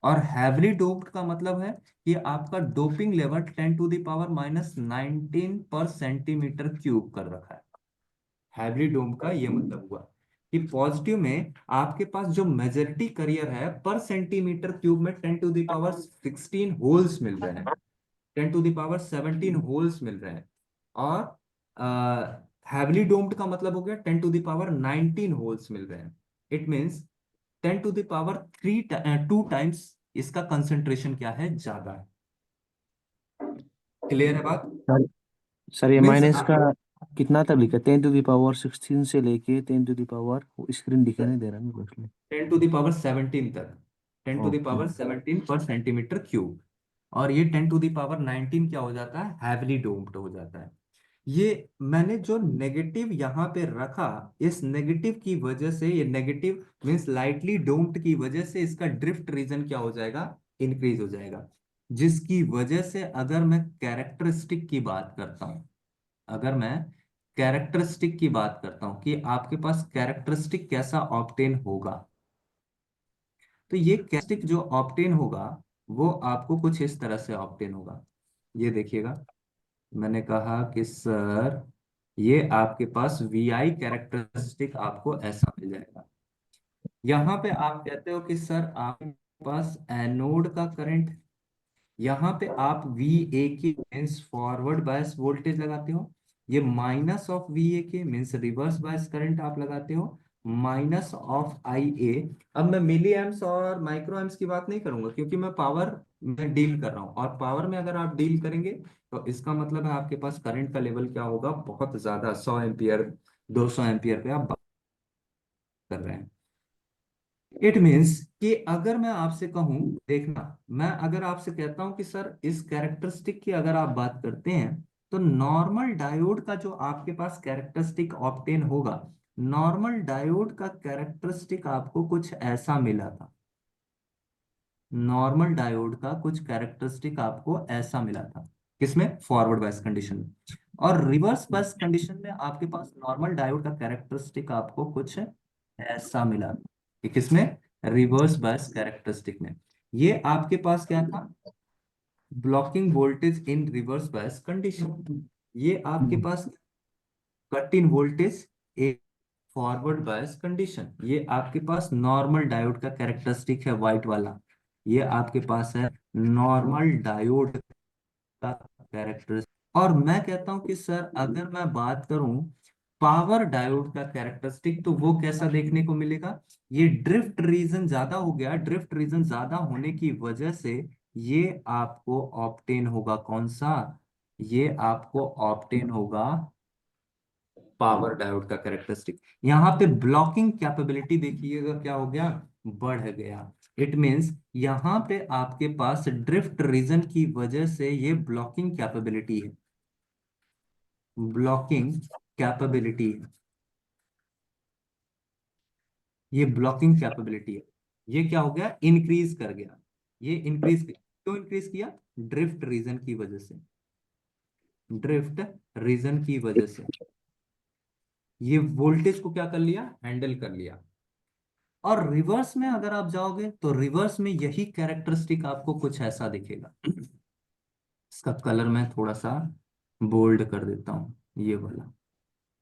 और हैवली डोप्ड का मतलब है कि आपका डोपिंग लेवल 10⁻⁻19 पर सेंटीमीटर क्यूब कर रखा है। हैवली डोम का ये मतलब हुआ कि पॉजिटिव में आपके पास जो मेजॉरिटी करियर है पर सेंटीमीटर क्यूब में 10⁻16 होल्स मिल रहे हैं, 10⁻17 होल्स मिल रहे हैं। और हैवली डोम्ड का मतलब हो गया 10⁻19 होल्स मिल रहे हैं। इट मीन्स 10⁻3 टाइम्स इसका कंसेंट्रेशन क्या है, ज्यादा है। क्लियर है बात? सर सर ये मीन्स माइनस का कितना तक लिखा, 10⁻16 से लेके 10⁻, स्क्रीन दिखाई नहीं दे रहा मेरे को इसलिए। 10⁻17 तक, टेन टू ओके। दावर 17 पर सेंटीमीटर क्यूब। और ये 10⁻19 क्या हो जाता है, हैवली डोम्ड हो जाता है। ये मैंने जो नेगेटिव यहाँ पे रखा, इस नेगेटिव की वजह से, ये नेगेटिव मीन्स लाइटली डोम्ड की वजह से इसका ड्रिफ्ट रीजन क्या हो जाएगा, इंक्रीज हो जाएगा। जिसकी वजह से अगर मैं कैरेक्टरिस्टिक की बात करता हूं, अगर मैं कैरेक्टरिस्टिक की बात करता हूं कि आपके पास कैरेक्टरिस्टिक कैसा ऑब्टेन होगा, तो ये कैरेक्टरिस्टिक जो ऑब्टेन होगा वो आपको कुछ इस तरह से ऑब्टेन होगा। ये देखिएगा, मैंने कहा कि सर ये आपके पास वी आई कैरेक्टरिस्टिक आपको ऐसा मिल जाएगा। यहाँ पे आप कहते हो कि सर आपके पास एनोड का करंट, यहाँ पे आप वी ए के मीन्स फॉरवर्ड बायस वोल्टेज लगाते हो, ये माइनस ऑफ वी ए के मीन्स रिवर्स बायस करंट आप लगाते हो, माइनस ऑफ आई ए। अब मैं मिली एम्स और माइक्रो एम्स की बात नहीं करूंगा क्योंकि मैं पावर में डील कर रहा हूँ, और पावर में अगर आप डील करेंगे तो इसका मतलब है आपके पास करंट का लेवल क्या होगा, बहुत ज्यादा, 100 एम्पियर 200 एम्पियर पे आप बात कर रहे हैं। इट मीन्स कि अगर मैं आपसे कहूं, देखना, मैं अगर आपसे कहता हूं कि सर इस कैरेक्टरिस्टिक की अगर आप बात करते हैं तो नॉर्मल डायोड का जो आपके पास कैरेक्टरिस्टिक ऑब्टेन होगा, नॉर्मल डायोड का कैरेक्टरिस्टिक आपको कुछ ऐसा मिला था, नॉर्मल डायोड का कुछ कैरेक्टरिस्टिक आपको ऐसा मिला था, किसमें, फॉरवर्ड बायस कंडीशन में। और रिवर्स बायस कंडीशन में आपके पास नॉर्मल डायोड का कैरेक्टरिस्टिक आपको कुछ ऐसा मिला था, कि किसमें, रिवर्स बायस कैरेक्टरिस्टिक में। ये आपके पास क्या था, blocking voltage in reverse bias condition. ये आपके पास cut in voltage a forward bias condition. ये आपके पास नॉर्मल डायोड का कैरेक्टरिस्टिक है, व्हाइट वाला, ये आपके पास है नॉर्मल डायोड का कैरेक्टरिस्टिक। और मैं कहता हूं कि सर अगर मैं बात करूं पावर डायोड का कैरेक्टरिस्टिक, तो वो कैसा देखने को मिलेगा, ये ड्रिफ्ट रीजन ज्यादा हो गया, ड्रिफ्ट रीजन ज्यादा होने की वजह से ये आपको ऑब्टेन होगा, कौन सा, ये आपको ऑब्टेन होगा पावर डायोड का कैरेक्टरिस्टिक। यहाँ पे ब्लॉकिंग कैपेबिलिटी देखिएगा क्या हो गया, बढ़ गया। इट मींस यहाँ पे आपके पास ड्रिफ्ट रीजन की वजह से ये ब्लॉकिंग कैपेबिलिटी है, ब्लॉकिंग कैपेबिलिटी है, ये ब्लॉकिंग कैपेबिलिटी है। ये क्या हो गया, इंक्रीज कर गया। ये इंक्रीज क्यों इंक्रीज किया, ड्रिफ्ट रीजन की वजह से, ड्रिफ्ट रीजन की वजह से ये वोल्टेज को क्या कर लिया, हैंडल कर लिया। और रिवर्स में अगर आप जाओगे तो रिवर्स में यही कैरेक्टरिस्टिक आपको कुछ ऐसा दिखेगा। इसका कलर मैं थोड़ा सा बोल्ड कर देता हूं, ये वाला।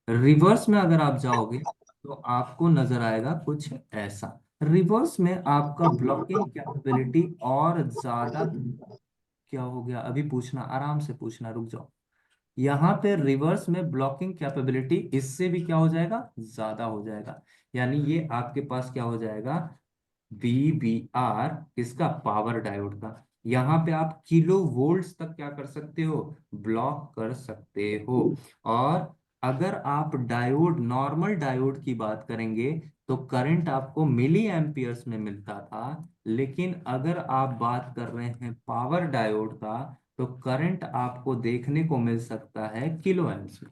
रिवर्स में अगर आप जाओगे तो आपको नजर आएगा कुछ ऐसा। रिवर्स में आपका ब्लॉकिंग कैपेबिलिटी और ज्यादा, क्या हो गया, अभी पूछना, आराम से पूछना, रुक जाओ। यहाँ पे रिवर्स में ब्लॉकिंग कैपेबिलिटी इससे भी क्या हो जाएगा, ज्यादा हो जाएगा। यानी ये आपके पास क्या हो जाएगा, VBR, किसका, पावर डायोड का। यहाँ पे आप किलो वोल्ट्स तक क्या कर सकते हो, ब्लॉक कर सकते हो। और अगर आप डायोड, नॉर्मल डायोड की बात करेंगे तो करंट आपको मिली एम्पियर्स में मिलता था, लेकिन अगर आप बात कर रहे हैं पावर डायोड का तो करंट आपको देखने को मिल सकता है किलो एम्प्स में।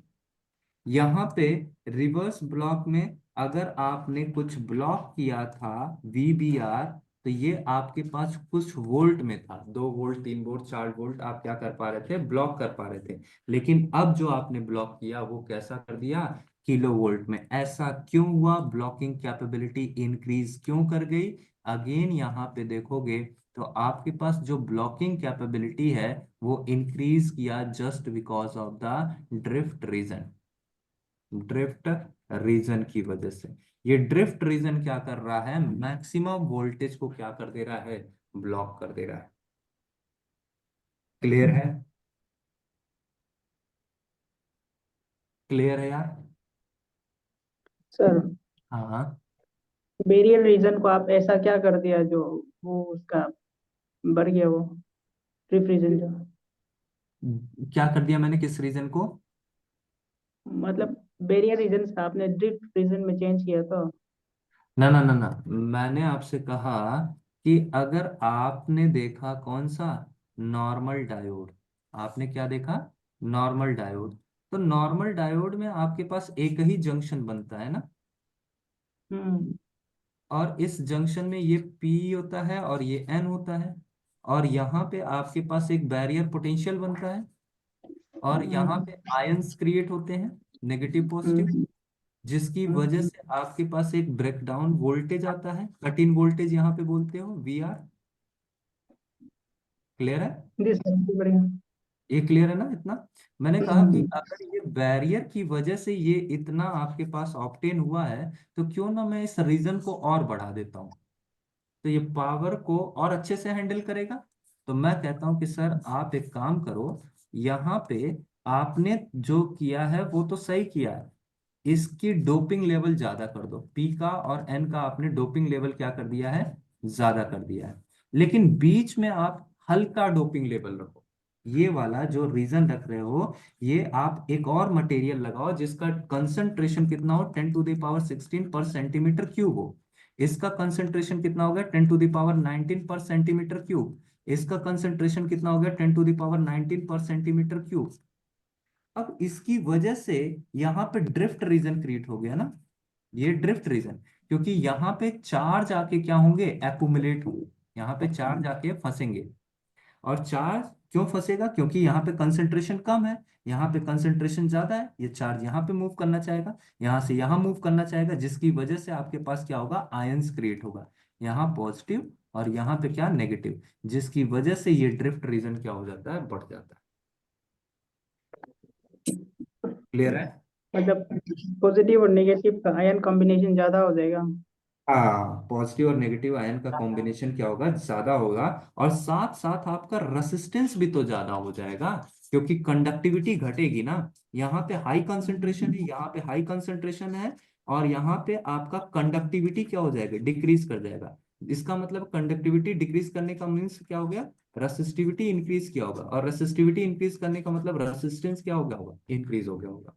यहाँ पे रिवर्स ब्लॉक में अगर आपने कुछ ब्लॉक किया था VBR, तो ये आपके पास कुछ वोल्ट में था, 2 वोल्ट 3 वोल्ट 4 वोल्ट आप क्या कर पा रहे थे, ब्लॉक कर पा रहे थे। लेकिन अब जो आपने ब्लॉक किया वो कैसा कर दिया, किलो वोल्ट में। ऐसा क्यों हुआ, ब्लॉकिंग कैपेबिलिटी इंक्रीज क्यों कर गई, अगेन यहाँ पे देखोगे तो आपके पास जो ब्लॉकिंग कैपेबिलिटी है वो इंक्रीज किया just because of the drift region की वजह से। ये ड्रिफ्ट रीजन क्या कर रहा है, मैक्सिमम वोल्टेज को क्या कर दे रहा है, ब्लॉक कर दे रहा है। क्लियर है? क्लियर है यार? सर हाँ। बेरियल रीजन को आप ऐसा क्या कर दिया जो वो उसका बढ़ गया वो ड्रिफ्ट रीजन जो, क्या कर दिया मैंने, किस रीजन को? मतलब बेरियल रीजन से आपने ड्रिफ्ट रीजन में चेंज किया तो। ना ना ना ना, मैंने आपसे कहा कि अगर आपने देखा कौन सा, नॉर्मल डायोड। आपने क्या देखा, नॉर्मल डायोड। तो नॉर्मल डायोड में आपके पास एक ही जंक्शन बनता है ना, हम्म और इस जंक्शन में ये P होता है और ये N होता है, और यहाँ पे आपके पास एक बैरियर पोटेंशियल बनता है, और यहाँ हम्म पे आयंस क्रिएट होते हैं, नेगेटिव पॉजिटिव, हम्म जिसकी वजह से आपके पास एक ब्रेकडाउन वोल्टेज आता है, कट इन वोल्टेज यहाँ पे बोलते हो VR। क्लियर है? जी सर, बढ़िया। ये क्लियर है ना इतना? मैंने कहा कि हम्म अगर ये बैरियर की वजह से ये इतना आपके पास ऑब्टेन हुआ है, तो क्यों ना मैं इस रीजन को और बढ़ा देता हूँ, तो ये पावर को और अच्छे से हैंडल करेगा। तो मैं कहता हूं कि सर आप एक काम करो, यहाँ पे आपने जो किया है वो तो सही किया है, इसकी डोपिंग लेवल ज्यादा कर दो, P का और N का आपने डोपिंग लेवल क्या कर दिया है, ज्यादा कर दिया है। लेकिन बीच में आप हल्का डोपिंग लेवल रखो, ये वाला जो रीजन रख रहे हो, ये आप एक और मटेरियल लगाओ जिसका कंसंट्रेशन कितना हो, 10⁻16 पर सेंटीमीटर क्यूब हो। इसका कंसंट्रेशन कितना हो गया, 10⁻19 पर सेंटीमीटर क्यूब। इसका कंसंट्रेशन कितना हो गया, 10⁻19 पर सेंटीमीटर क्यूब। अब इसकी वजह से यहाँ पे ड्रिफ्ट रीजन क्रिएट हो गया ना, ये ड्रिफ्ट रीजन, क्योंकि यहाँ पे चार्ज आके क्या होंगे, एक्यूमुलेट होंगे, यहाँ पे चार्ज आके फंसेंगे। और चार्ज क्यों फंसेगा, क्योंकि यहाँ पे कंसंट्रेशन कम है, यहाँ पे कंसंट्रेशन ज्यादा है, ये चार्ज यहाँ पे मूव करना चाहेगा, यहाँ से यहाँ मूव करना चाहेगा, जिसकी वजह से आपके पास क्या होगा, आयंस क्रिएट होगा, यहाँ पॉजिटिव और यहाँ पे क्या, नेगेटिव, जिसकी वजह से ये ड्रिफ्ट रीजन क्या हो जाता है, बढ़ जाता है। क्लियर है? मतलब पॉजिटिव और नेगेटिव का आयन कॉम्बिनेशन ज्यादा हो जाएगा। हाँ, पॉजिटिव और नेगेटिव आयन का कॉम्बिनेशन क्या होगा, ज्यादा होगा, और साथ साथ आपका रेसिस्टेंस भी तो ज्यादा हो जाएगा, क्योंकि कंडक्टिविटी घटेगी ना। यहाँ पे हाई कंसंट्रेशन है, यहाँ पे हाई कंसंट्रेशन है, और यहाँ पे आपका कंडक्टिविटी क्या हो जाएगा, डिक्रीज कर जाएगा। इसका मतलब कंडक्टिविटी डिक्रीज करने का मीन्स क्या हो गया, रेसिस्टिविटी इंक्रीज किया होगा, और रेसिस्टिविटी इंक्रीज करने का मतलब रेसिस्टेंस क्या हो गया होगा, इंक्रीज हो गया होगा।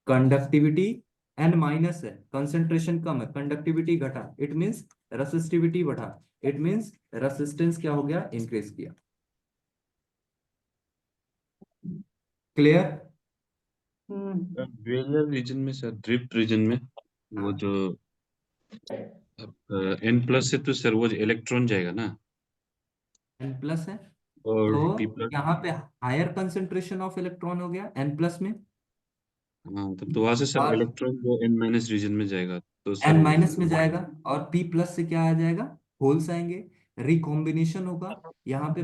कंडक्टिविटी N माइनस है, कंसंट्रेशन कम है, कंडक्टिविटी घटा, इट मींस रेसिस्टिविटी बढ़ा, इट मींस रेसिस्टेंस क्या हो गया, इंक्रीज किया। क्लियर? वेरियल रीजन में सर, ड्रिफ्ट रीजन में वो जो N+ से तो सर वो इलेक्ट्रॉन जाएगा ना, N प्लस है, और तो P+। यहाँ पे हायर कंसंट्रेशन ऑफ इलेक्ट्रॉन हो गया N प्लस में, हाँ, तब तो वहां से सर और इलेक्ट्रॉन वो N- रीजन में जाएगा, तो सर N वो माइनस में जाएगा, और P प्लस से क्या आ जाएगा, होल्स आएंगे, रिकॉम्बिनेशन होगा, यहाँ पे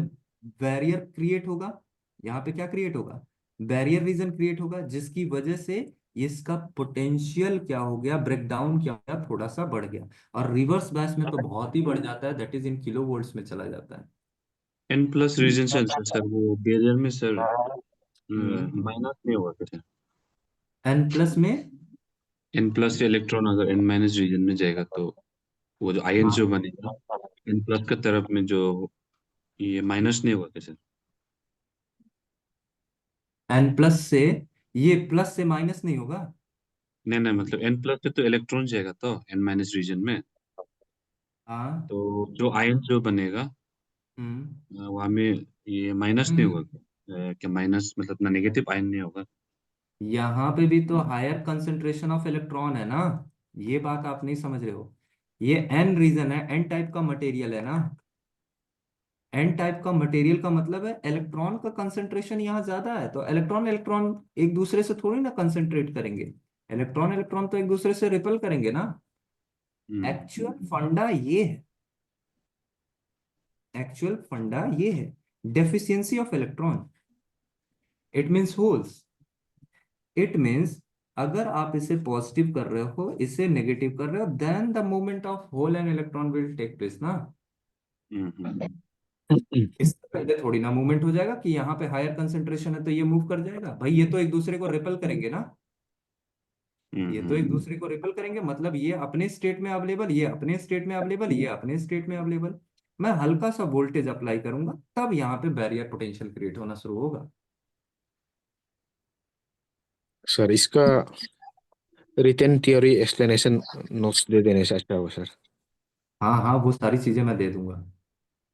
बैरियर क्रिएट होगा, यहाँ पे क्या क्रिएट होगा, बैरियर रीजन क्रिएट होगा, जिसकी वजह से इसका पोटेंशियल क्या हो गया, ब्रेकडाउन क्या हो गया, थोड़ा सा बढ़ गया, और रिवर्स बैच में तो बहुत ही बढ़ जाता है, that is in kilo volts में चला जाता है। N+ रीजन से सर वो बैरियर में सर माइनस नहीं होगा क्या? N प्लस में, N+ से इलेक्ट्रॉन अगर N- रीजन में जाएगा तो वो जो आयन जो हाँ, बनेगा N+ की तरफ में, जो ये माइनस नहीं होगा क्या सर? N प्लस से, ये प्लस से माइनस नहीं होगा। नहीं नहीं, मतलब N+ से तो इलेक्ट्रॉन जाएगा तो N- रीजन में, हाँ। तो जो आयन जो बनेगा हम्म वहाँ में ये माइनस नहीं होगा हम्म। क्या? माइनस मतलब ना, नेगेटिव आयन नहीं होगा? यहाँ पे भी तो हायर कंसंट्रेशन ऑफ इलेक्ट्रॉन है ना, ये बात आप नहीं समझ रहे हो। ये एन रीजन है, एन टाइप का मटेरियल है ना, एन टाइप का मटेरियल का मतलब है इलेक्ट्रॉन का कंसंट्रेशन यहाँ ज्यादा है, तो इलेक्ट्रॉन इलेक्ट्रॉन एक दूसरे से थोड़ी ना कंसंट्रेट करेंगे, इलेक्ट्रॉन इलेक्ट्रॉन तो एक दूसरे से रिपल करेंगे ना। एक्चुअल फंडा ये है, एक्चुअल फंडा ये है, deficiency of electron, it means holes, it means अगर आप इसे पॉजिटिव कर रहे हो, इसे नेगेटिव कर रहे हो, then the movement of hole and electron will take place ना। इससे पहले थोड़ी ना मूवमेंट हो जाएगा कि यहाँ पे हायर कंसेंट्रेशन है तो ये मूव कर जाएगा, भाई ये तो एक दूसरे को रिपेल करेंगे ना, ये तो एक दूसरे को रिपेल करेंगे, मतलब ये अपने स्टेट में अवेलेबल, ये अपने स्टेट में अवेलेबल, ये अपने स्टेट में अवेलेबल। मैं हल्का सा वोल्टेज अप्लाई करूंगा तब यहाँ पे बैरियर पोटेंशियल क्रिएट होना शुरू होगा। सर इसका रिटर्न थ्योरी एक्सप्लेनेशन नोट्स दे देने से अच्छा होगा सर। हाँ हाँ, वो सारी चीजें मैं दे दूंगा,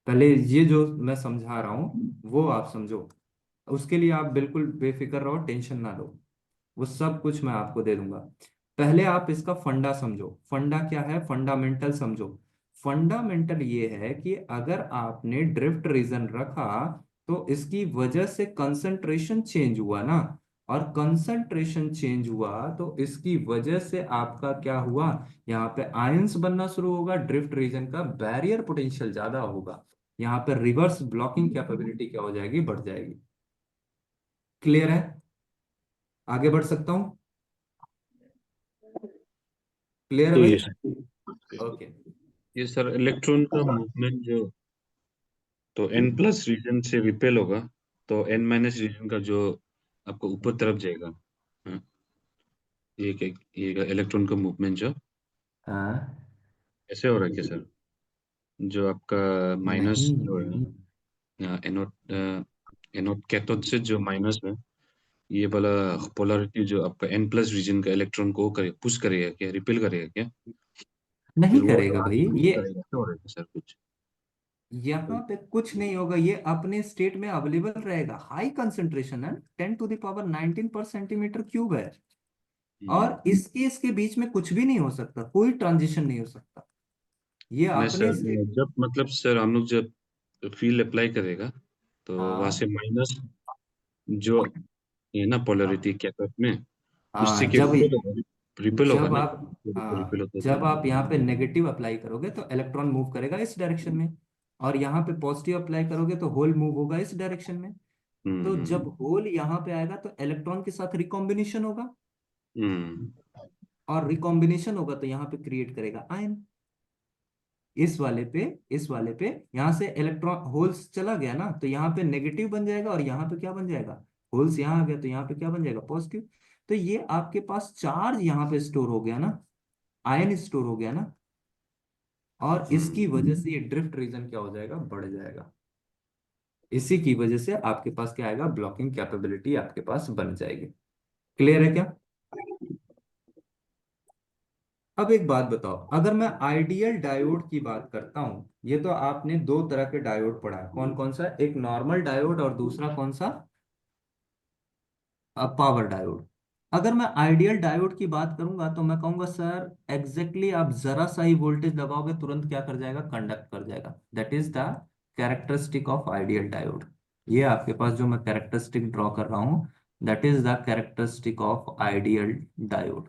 पहले ये जो मैं समझा रहा हूँ वो आप समझो, उसके लिए आप बिल्कुल बेफिक्र रहो, टेंशन ना लो, वो सब कुछ मैं आपको दे दूंगा। पहले आप इसका फंडा समझो, फंडा क्या है, फंडामेंटल समझो। फंडामेंटल ये है कि अगर आपने ड्रिफ्ट रीजन रखा तो इसकी वजह से कंसंट्रेशन चेंज हुआ ना, और कंसंट्रेशन चेंज हुआ तो इसकी वजह से आपका क्या हुआ, यहाँ पे आयंस बनना शुरू होगा, ड्रिफ्ट रीजन का बैरियर पोटेंशियल ज्यादा होगा, यहाँ पे रिवर्स ब्लॉकिंग कैपेबिलिटी क्या हो जाएगी, बढ़ जाएगी। क्लियर है, आगे बढ़ सकता हूँ, क्लियर है ठीक भाई? है सर। ओके। ये सर इलेक्ट्रॉन का मूवमेंट जो, तो n प्लस रीजन से रिपेल होगा, तो n माइनस रीजन का जो आपको ऊपर तरफ जाएगा। हाँ, ये इलेक्ट्रॉन का मूवमेंट जो हाँ, ऐसे हो रहा है क्या सर, जो आपका माइनस नहीं जो नहीं, है एनोड, एनोड कैथोड से जो माइनस है, ये वाला पोलरिटी जो आपका n प्लस रीजन का इलेक्ट्रॉन को करे पुश करेगा क्या, रिपेल करेगा क्या, नहीं फिर वो करेगा भाई, पुश ये करेगा, ऐसा हो रहा है क्या सर कुछ? यहाँ पे कुछ नहीं होगा, ये अपने स्टेट में अवेलेबल रहेगा, हाई कंसेंट्रेशन है, 10 to the power 19 पर सेंटीमीटर क्यूब है, और इसके इसके बीच में कुछ भी नहीं हो सकता, कोई ट्रांजिशन नहीं हो सकता, ये नहीं अपने सर, स्टेट। जब मतलब सर हम लोग जब फील्ड अप्लाई करेगा, तो वहां से हाँ माइनस जो है ना पोलरिटी कैथोड में, उससे हाँ, के रिपेल होगा जब ना, आप रिपेल हाँ होता है तो। जब आप यहाँ पे नेगेटिव अप्लाई करोगे तो इलेक्ट्रॉन मूव करेगा इस डायरेक्शन में, और यहाँ पे पॉजिटिव अप्लाई करोगे तो होल मूव होगा इस डायरेक्शन में। तो हम्म जब होल यहाँ पे आएगा तो इलेक्ट्रॉन के साथ रिकॉम्बिनेशन होगा, हम्म और रिकॉम्बिनेशन होगा तो यहाँ पे क्रिएट करेगा आयन। इस वाले पे, इस वाले पे यहाँ से इलेक्ट्रॉन होल्स चला गया ना, तो यहाँ पे नेगेटिव बन जाएगा, और यहाँ पे क्या बन जाएगा, होल्स यहाँ आ गया तो यहाँ पे क्या बन जाएगा, पॉजिटिव। तो ये आपके पास चार्ज यहाँ पे स्टोर हो गया ना, आयन स्टोर हो गया ना, और इसकी वजह से ये ड्रिफ्ट रीजन क्या हो जाएगा, बढ़ जाएगा। इसी की वजह से आपके पास क्या आएगा, ब्लॉकिंग कैपेबिलिटी आपके पास बन जाएगी। क्लियर है क्या? अब एक बात बताओ, अगर मैं आइडियल डायोड की बात करता हूं, ये तो आपने दो तरह के डायोड पढ़ा है, कौन कौन सा, एक नॉर्मल डायोड और दूसरा कौन सा, पावर डायोड। अगर मैं आइडियल डायोड की बात करूंगा तो मैं कहूंगा सर एग्जैक्टली आप जरा सा ही वोल्टेज लगाओगे तुरंत क्या कर जाएगा, कंडक्ट कर जाएगा, that is the characteristic of ideal diode. ये आपके पास जो मैं कैरेक्टरिस्टिक ड्रॉ कर रहा हूँ, that is the characteristic of ideal diode.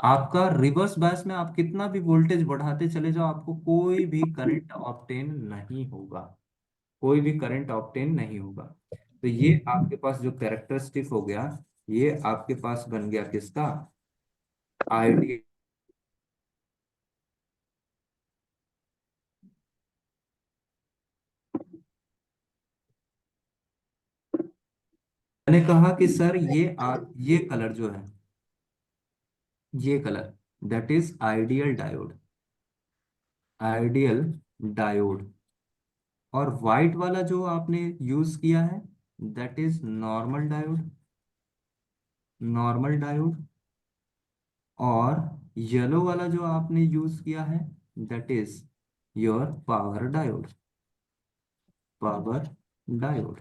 आपका रिवर्स बायस में आप कितना भी वोल्टेज बढ़ाते चले जाओ, आपको कोई भी करंट ऑब्टेन नहीं होगा, कोई भी करंट ऑब्टेन नहीं होगा। तो ये आपके पास जो कैरेक्टरिस्टिक हो गया, ये आपके पास बन गया किसका, आइडियल। मैंने कहा कि सर ये कलर जो है, ये colour, that is ideal diode, ideal diode. और व्हाइट वाला जो आपने यूज किया है, that is normal diode, normal diode. और येलो वाला जो आपने यूज किया है, that is your power diode, power diode.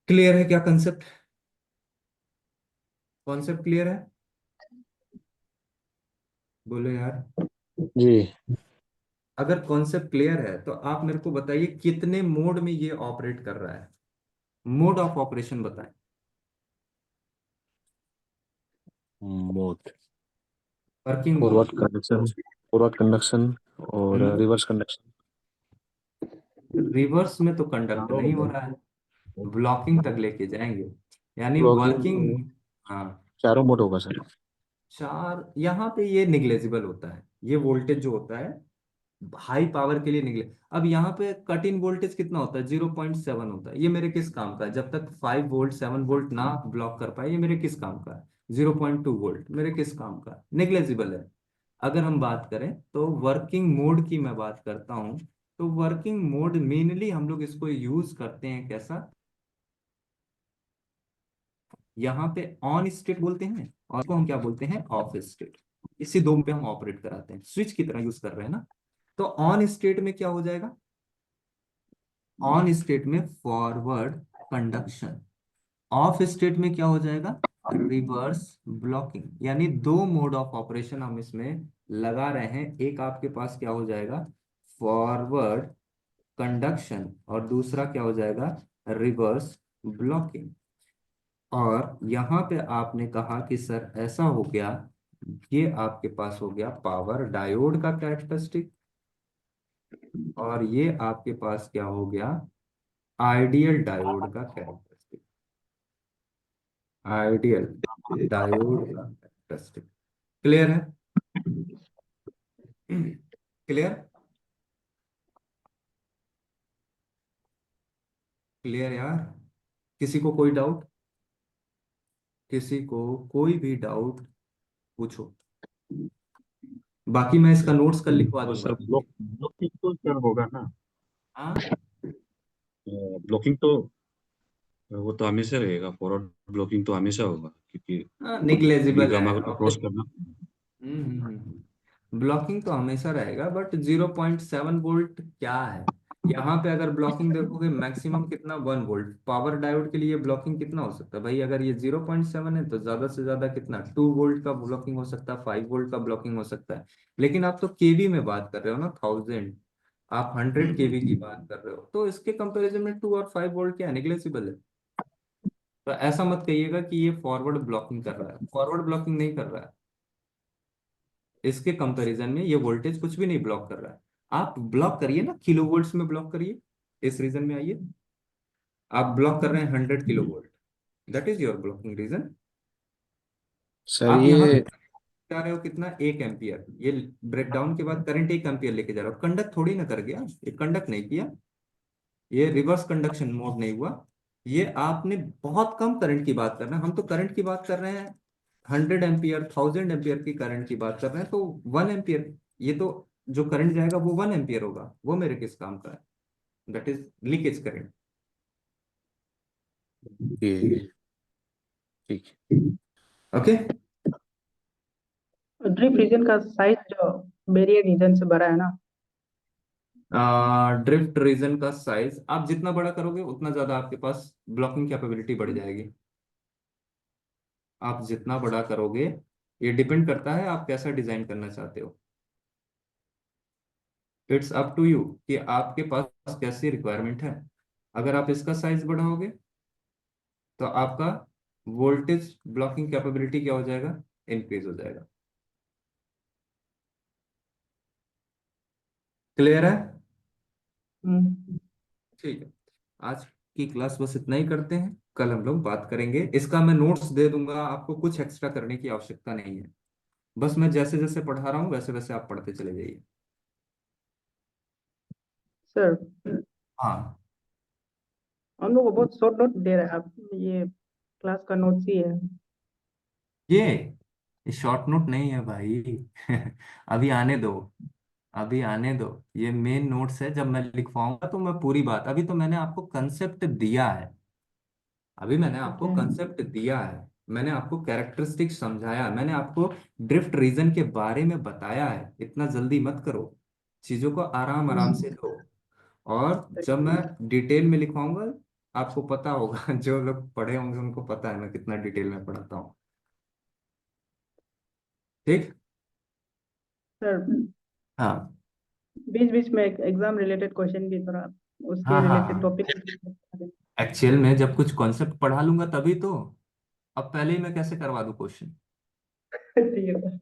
Clear है क्या कंसेप्ट, कॉन्सेप्ट क्लियर है, बोलो यार। जी अगर कॉन्सेप्ट क्लियर है तो आप मेरे को बताइए कितने मोड में ये ऑपरेट कर रहा है, मोड ऑफ ऑपरेशन बताएं। Mode working forward mode. Conduction, forward conduction और रिवर्स कंडक्शन। रिवर्स में तो कंडक्ट चारों नहीं हो रहा है, ब्लॉकिंग तक लेके जाएंगे, यानी वर्किंग। ब्लॉकिंग हाँ, चारों मोड होगा सर। चार यहाँ पे ये निग्लेजिबल होता है, ये वोल्टेज जो होता है हाई पावर के लिए निकले। अब यहाँ पे कट इन वोल्टेज कितना होता है, 0.7 होता है। ये मेरे किस काम का है, जब तक 5 वोल्ट 7 वोल्ट ना ब्लॉक कर पाए, ये मेरे किस काम का है। 0.2 वोल्ट मेरे किस काम का है, निग्लेजिबल है। अगर हम बात करें तो वर्किंग मोड की मैं बात करता हूँ, तो वर्किंग मोड मेनली हम लोग इसको यूज करते हैं कैसा, यहाँ पे ऑन स्टेट बोलते हैं और इसको हम क्या बोलते हैं, ऑफ स्टेट। इसी दो पे हम ऑपरेट कराते हैं, स्विच की तरह यूज कर रहे हैं ना। तो ऑन स्टेट में क्या हो जाएगा, ऑन स्टेट में फॉरवर्ड कंडक्शन, ऑफ स्टेट में क्या हो जाएगा, रिवर्स ब्लॉकिंग। यानी दो मोड ऑफ ऑपरेशन हम इसमें लगा रहे हैं। एक आपके पास क्या हो जाएगा, फॉरवर्ड कंडक्शन, और दूसरा क्या हो जाएगा, रिवर्स ब्लॉकिंग। और यहाँ पे आपने कहा कि सर ऐसा हो गया, ये आपके पास हो गया पावर डायोड का कैरेक्टरिस्टिक, और ये आपके पास क्या हो गया, आइडियल डायोड का कैरेक्टरिस्टिक, आइडियल डायोड का कैरेक्टरिस्टिक। क्लियर है, क्लियर, क्लियर यार। किसी को कोई डाउट, किसी को कोई भी डाउट पूछो, बाकी मैं इसका नोट्स कल लिखवा तो सर दूंगा। ब्लॉकिंग तो सर होगा ना, हाँ, ब्लॉकिंग तो वो तो हमेशा रहेगा, फॉरवर्ड ब्लॉकिंग तो हमेशा होगा क्योंकि बी निग्लेजिबल गामा है, को क्रॉस करना। ब्लॉकिंग तो हमेशा रहेगा, बट 0.7 वोल्ट क्या है। यहाँ पे अगर ब्लॉकिंग देखोगे मैक्सिमम कितना, 1 वोल्ट। पावर डायोड के लिए ब्लॉकिंग कितना हो सकता है भाई, अगर ये 0.7 है तो ज्यादा से ज्यादा कितना, 2 वोल्ट का ब्लॉकिंग हो सकता है, 5 वोल्ट का ब्लॉकिंग हो सकता है। लेकिन आप तो केवी में बात कर रहे हो ना, 1000, आप 100 केवी की बात कर रहे हो, तो इसके कंपैरिजन में 2 और 5 वोल्ट क्या निग्लेजिबल है। तो ऐसा मत कहिएगा कि ये फॉरवर्ड ब्लॉकिंग कर रहा है, फॉरवर्ड ब्लॉकिंग नहीं कर रहा है। इसके कंपैरिजन में ये वोल्टेज कुछ भी नहीं ब्लॉक कर रहा है। आप ब्लॉक करिए ना, किलो वोल्ट्स में ब्लॉक करिए, इस रीजन में आइए। आप ब्लॉक कर रहे हैं 100 kV, that is your blocking region. Sir आप यहाँ ये जा रहे हो कितना, 1 एम्पियर, ये ब्रेकडाउन के बाद करंट 1 एम्पियर लेके जा रहे हो, कंडक्ट थोड़ी ना कर गया, ये कंडक्ट नहीं किया, ये रिवर्स कंडक्शन मोड नहीं हुआ। ये आपने बहुत कम करंट की बात कर रहे हैं, हम तो करंट की बात कर रहे हैं, 100 एम्पियर 1000 एम्पियर की करंट की बात कर रहे हैं, तो 1 एम्पियर, ये तो जो करंट जाएगा वो 1 एम्पियर होगा, वो मेरे किस काम का है, दैट इज लीकेज करंट। ये ठीक है। ओके, ड्रिप रीजन का साइज जो बैरियर रीजन से बड़ा है ना। ड्रिफ्ट रीजन का साइज आप जितना बड़ा करोगे उतना ज्यादा आपके पास ब्लॉकिंग कैपेबिलिटी बढ़ जाएगी। आप जितना बड़ा करोगे, ये डिपेंड करता है आप कैसा डिजाइन करना चाहते हो। इट्स अप टू यू कि आपके पास कैसी रिक्वायरमेंट है। अगर आप इसका साइज बढ़ाओगे तो आपका वोल्टेज ब्लॉकिंग कैपेबिलिटी क्या हो जाएगा, इंक्रीज हो जाएगा। क्लियर है, हम्म। ठीक है। आज की क्लास बस इतना ही करते हैं, कल हम लोग बात करेंगे। इसका मैं नोट्स दे दूंगा, आपको कुछ एक्स्ट्रा करने की आवश्यकता नहीं है, बस मैं जैसे जैसे पढ़ा रहा हूँ वैसे वैसे आप पढ़ते चले जाइए। सर हाँ, हम लोग को बहुत शॉर्ट नोट दे रहे हैं आप, ये क्लास का नोट्स ही है। ये शॉर्ट नोट नहीं है भाई। अभी आने दो, अभी आने दो, ये मेन नोट्स है। जब मैं लिखवाऊंगा तो मैं पूरी बात, अभी तो मैंने आपको कंसेप्ट दिया है, अभी मैंने आपको ओके कंसेप्ट दिया है, मैंने आपको कैरेक्टरिस्टिक समझाया, मैंने आपको ड्रिफ्ट रीजन के बारे में बताया है। इतना जल्दी मत करो, चीजों को आराम आराम से लो। और जब मैं डिटेल में लिखवाऊंगा, आपको पता होगा, जो लोग पढ़े होंगे उनको पता है मैं कितना डिटेल में पढ़ाता हूँ। ठीक, सर, हाँ बीच बीच में एग्जाम रिलेटेड क्वेश्चन की तरह उसके हाँ हाँ रिलेटेड हाँ, टॉपिक। एक्चुअल में जब कुछ कॉन्सेप्ट पढ़ा लूंगा तभी तो। अब पहले ही मैं कैसे करवा दूं क्वेश्चन। ठीक है सर।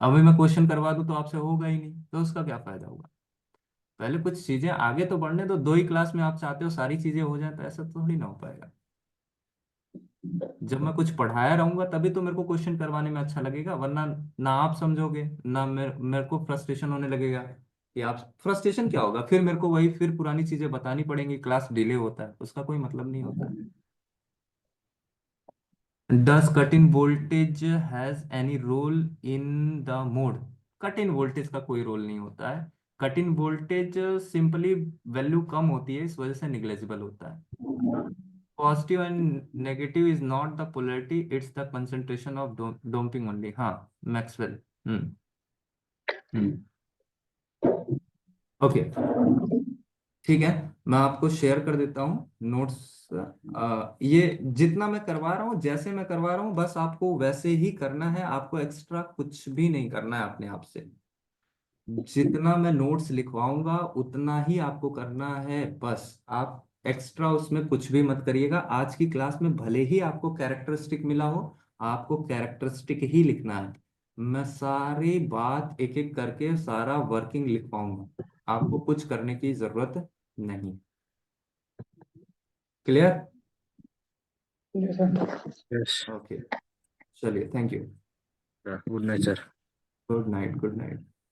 अभी मैं क्वेश्चन करवा दूं तो आपसे होगा ही नहीं, तो उसका क्या फायदा होगा। पहले कुछ चीजें आगे तो बढ़ने दो, 2 ही क्लास में आप चाहते हो सारी चीजें हो जाए, तो ऐसा तो थोड़ी ना हो पाएगा। जब मैं कुछ पढ़ाया रहूंगा तभी तो मेरे को क्वेश्चन करवाने में अच्छा लगेगा, वरना ना आप समझोगे ना मेरे को फ्रस्ट्रेशन होने लगेगा। कि आप फ्रस्ट्रेशन क्या होगा, फिर मेरे को वही फिर पुरानी चीजें बतानी पड़ेंगी, क्लास डिले होता है, उसका कोई मतलब नहीं होता है। Does cut in voltage has any role in the mode. Cut in voltage का कोई रोल नहीं होता है। Cut in voltage simply value कम होती है, इस वजह से निग्लेजिबल होता है। Positive and negative is not the polarity, it's the concentration of doping only. हाँ, मैक्सवेल। हम्म। हम्म। ओके, ठीक है, मैं आपको शेयर कर देता हूँ नोट्स। ये जितना मैं करवा रहा हूँ, जैसे मैं करवा रहा हूँ, बस आपको वैसे ही करना है, आपको एक्स्ट्रा कुछ भी नहीं करना है अपने आप से। जितना मैं नोट्स लिखवाऊंगा उतना ही आपको करना है, बस आप एक्स्ट्रा उसमें कुछ भी मत करिएगा। आज की क्लास में भले ही आपको कैरेक्टरिस्टिक मिला हो, आपको कैरेक्टरिस्टिक ही लिखना है। मैं सारी बात एक एक करके सारा वर्किंग लिखवाऊंगा, आपको कुछ करने की जरूरत नहीं। क्लियर? जी सर। यस। ओके, चलिए, thank you. Good night sir. Good night, good night.